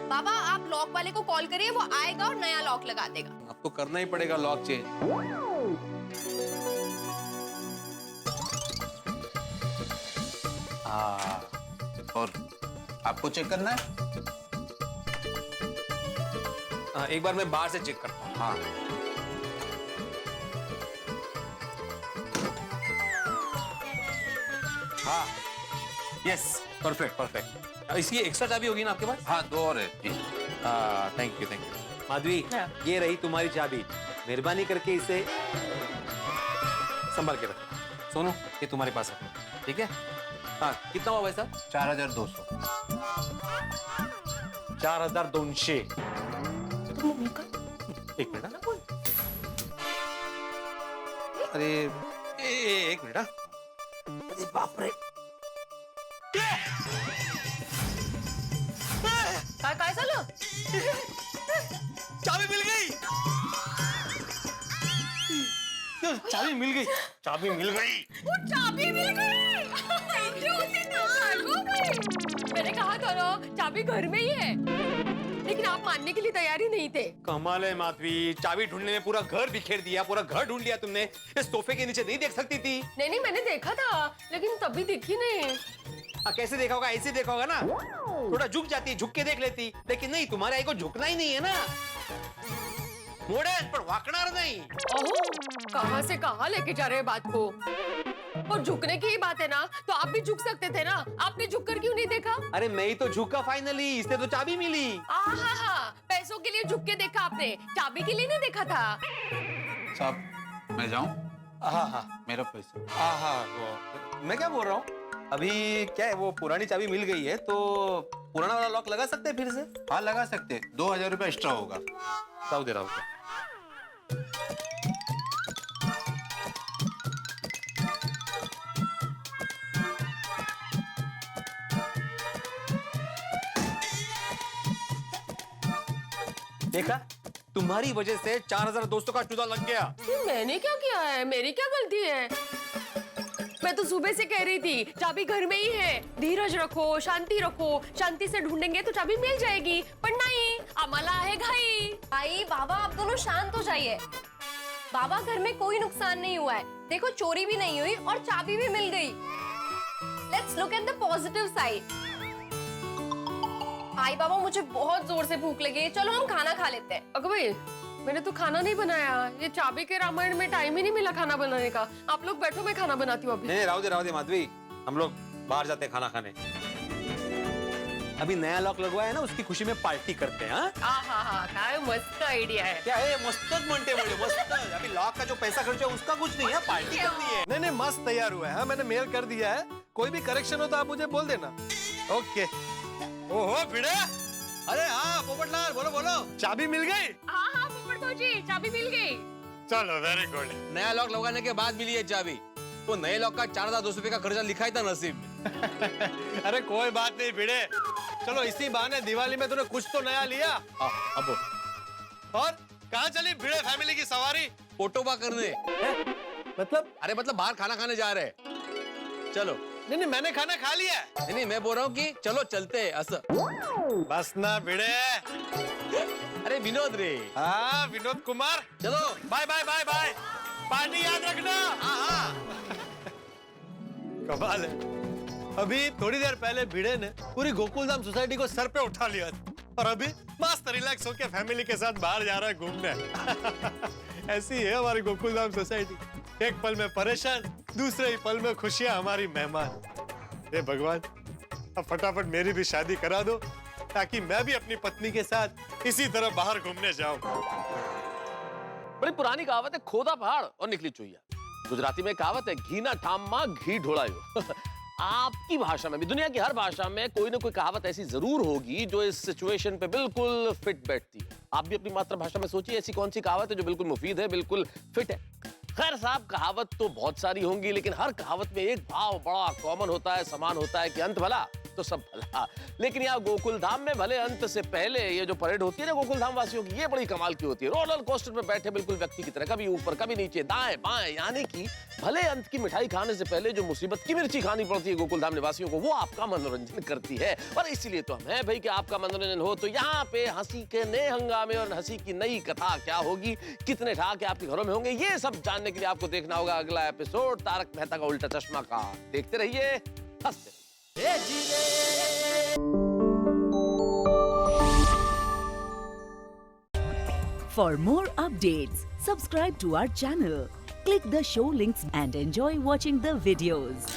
बाबा आप लॉक वाले को कॉल करिए, वो आएगा और नया लॉक लगा देगा। अब तो करना ही पड़ेगा लॉक चेंज। और आपको चेक करना है? एक बार मैं बाहर से चेक करता हूँ। हाँ हाँ, यस, परफेक्ट परफेक्ट। इसकी एक्स्ट्रा चाबी होगी ना आपके पास? हाँ, 2 और है जी। थैंक यू माधवी, ये रही तुम्हारी चाबी, मेहरबानी करके इसे संभाल के रखो। सोनू, ये तुम्हारे पास है, ठीक है? हाँ, कितना हुआ भाई साहब? 4200। 4200। एक मिनट ना, अरे एक मिनट। अरे बाप रे, काय झालं? चाबी मिल गई। चाबी मिल गई, चाबी मिल गई। वो चाबी मिल गई। मैंने कहा था ना, चाबी घर में ही है, लेकिन आप मानने के लिए तैयार ही नहीं थे। कमाल है माधवी, चाबी ढूंढने में पूरा घर बिखेर दिया, पूरा घर ढूंढ लिया तुमने। इस सोफे के नीचे नहीं देख सकती थी? नहीं मैंने देखा था, लेकिन तभी दिखी नहीं। कैसे देखा होगा? ऐसे देखा होगा ना, थोड़ा झुक जाती, झुक के देख लेती, लेकिन नहीं, तुम्हारे आई को झुकना ही नहीं है ना। मोड़ेल पण वाकणार नहीं। ओहो, कहाँ से कहाँ लेके जा रहे हैं बात को? और झुकने की ही बात है ना, तो आप भी झुक सकते थे ना, आपने झुक कर क्यों नहीं देखा? अरे मैं ही तो झुका फाइनली, इसने तो चाबी मिली। आहा, पैसों के लिए झुक के देखा आपने, चाबी के लिए नहीं देखा था। साहब मैं जाऊं? हाँ मेरा पैसा। हाँ मैं क्या बोल रहा हूँ, अभी क्या है वो पुरानी चाबी मिल गई है तो पुराना वाला लॉक लगा सकते हैं फिर से? हाँ लगा सकते, 2000 रुपया एक्स्ट्रा होगा। साहब दे रहा हूँ। देखा, तुम्हारी वजह से 4000 दोस्तों का चूदा लग गया। मैंने क्या किया है? मेरी क्या गलती है? मैं तो सुबह से कह रही थी चाबी घर में ही है, धीरज रखो, शांति रखो, शांति से ढूंढेंगे तो चाबी मिल जाएगी, पर नहीं, आम्हाला है घाई। भाई बाबा आप दोनों शांत हो जाइए। बाबा घर में कोई नुकसान नहीं हुआ है, देखो चोरी भी नहीं हुई और चाबी भी मिल गई। Let's look at the positive side. भाई बाबा मुझे बहुत जोर से भूख लगी है, चलो हम खाना खा लेते हैं। अगो भाई, मैंने तो खाना नहीं बनाया, ये चाबी के रामायण में टाइम ही नहीं मिला खाना बनाने का। आप लोग बैठो, मैं खाना बनाती हूँ अभी। नहीं राव दे माधवी, हम लोग बाहर जाते हैं खाना खाने। अभी नया लॉक लगवाया है ना, उसकी खुशी में पार्टी करते हैं। हाँ, काय मस्त आइडिया है। क्या है मस्तच म्हणते बोले मस्त। अभी लॉक का जो पैसा खर्च है उसका कुछ नहीं है, पार्टी करनी है। नहीं मस्त तैयार हुआ है, मैंने मेल कर दिया है, कोई भी करेक्शन हो तो आप मुझे बोल देना। ओके। ओहो भिड़े, अरे हाँ पोपटलाल, बोलो बोलो, चाबी मिल गई? हाँ पोपट जी, चाबी मिल गई। चलो वेरी गुड। नया लॉक लगाने के बाद मिली है चाबी, वो नए लॉक का 4200 रुपए का खर्चा लिखा ही था नसीब में। अरे कोई बात नहीं भिड़े, चलो इसी बहाने दिवाली में तूने कुछ तो नया लिया। अब और कहाँ चली भिड़े फैमिली की सवारी? फोटोबा करने। मतलब? अरे मतलब बाहर खाना खाने जा रहे हैं। चलो। नहीं मैंने खाना खा लिया। नहीं मैं बोल रहा हूँ कि चलो चलते हैं ऐसा। बस ना भिड़े। अरे विनोद रे। हाँ विनोद कुमार, चलो bye bye bye bye, party याद रखना। हाँ। कमाल है, अभी थोड़ी देर पहले भिड़े ने पूरी गोकुलधाम सोसाइटी को सर पे उठा लिया था और अभी मस्त रिलैक्स होके फैमिली के साथ बाहर जा रहा है घूमने। ऐसी है हमारी गोकुलधाम सोसाइटी, एक पल में परेशान, दूसरे ही पल में खुशियां हमारी मेहमान। हे भगवान, अब फटाफट मेरी भी शादी करा दो ताकि मैं भी अपनी पत्नी के साथ इसी तरह बाहर घूमने जाऊं। बड़ी पुरानी कहावत है, खोदा पहाड़ और निकली चुईया। गुजराती में कहावत है, घी ना ठाम घी ढोड़ायो। आपकी भाषा में भी, दुनिया की हर भाषा में कोई ना कोई कहावत ऐसी जरूर होगी जो इस सिचुएशन पे बिल्कुल फिट बैठती है। आप भी अपनी मातृभाषा में सोचिए, ऐसी कौन सी कहावत है जो बिल्कुल मुफीद है, बिल्कुल फिट है। खैर साहब, कहावत तो बहुत सारी होंगी, लेकिन हर कहावत में एक भाव बड़ा कॉमन होता है, समान होता है कि अंत भला तो सब भला। लेकिन यहाँ गोकुलधाम में भले अंत से पहले ये जो परेड होती है ना गोकुलधाम वासियों की, ये बड़ी कमाल की होती है। रोलर कोस्टर पे बैठे बिल्कुल व्यक्ति की तरह, कभी ऊपर कभी नीचे, दाएं बाएं, यानी कि भले अंत की मिठाई खाने से पहले जो मुसीबत की मिर्ची खानी पड़ती है गोकुलधाम निवासियों को, वो आपका मनोरंजन करती है। और इसीलिए तो हम हैं भाई कि आपका मनोरंजन हो। तो यहाँ पे हंसी के नए हंगामे और हंसी की नई कथा क्या होगी, कितने ठहाके आपके घरों में होंगे, ये सब जानने के लिए आपको देखना होगा अगला एपिसोड तारक मेहता का उल्टा चश्मा का। देखते रहिए, हंसते For more updates, subscribe to our channel, click the show links and enjoy watching the videos.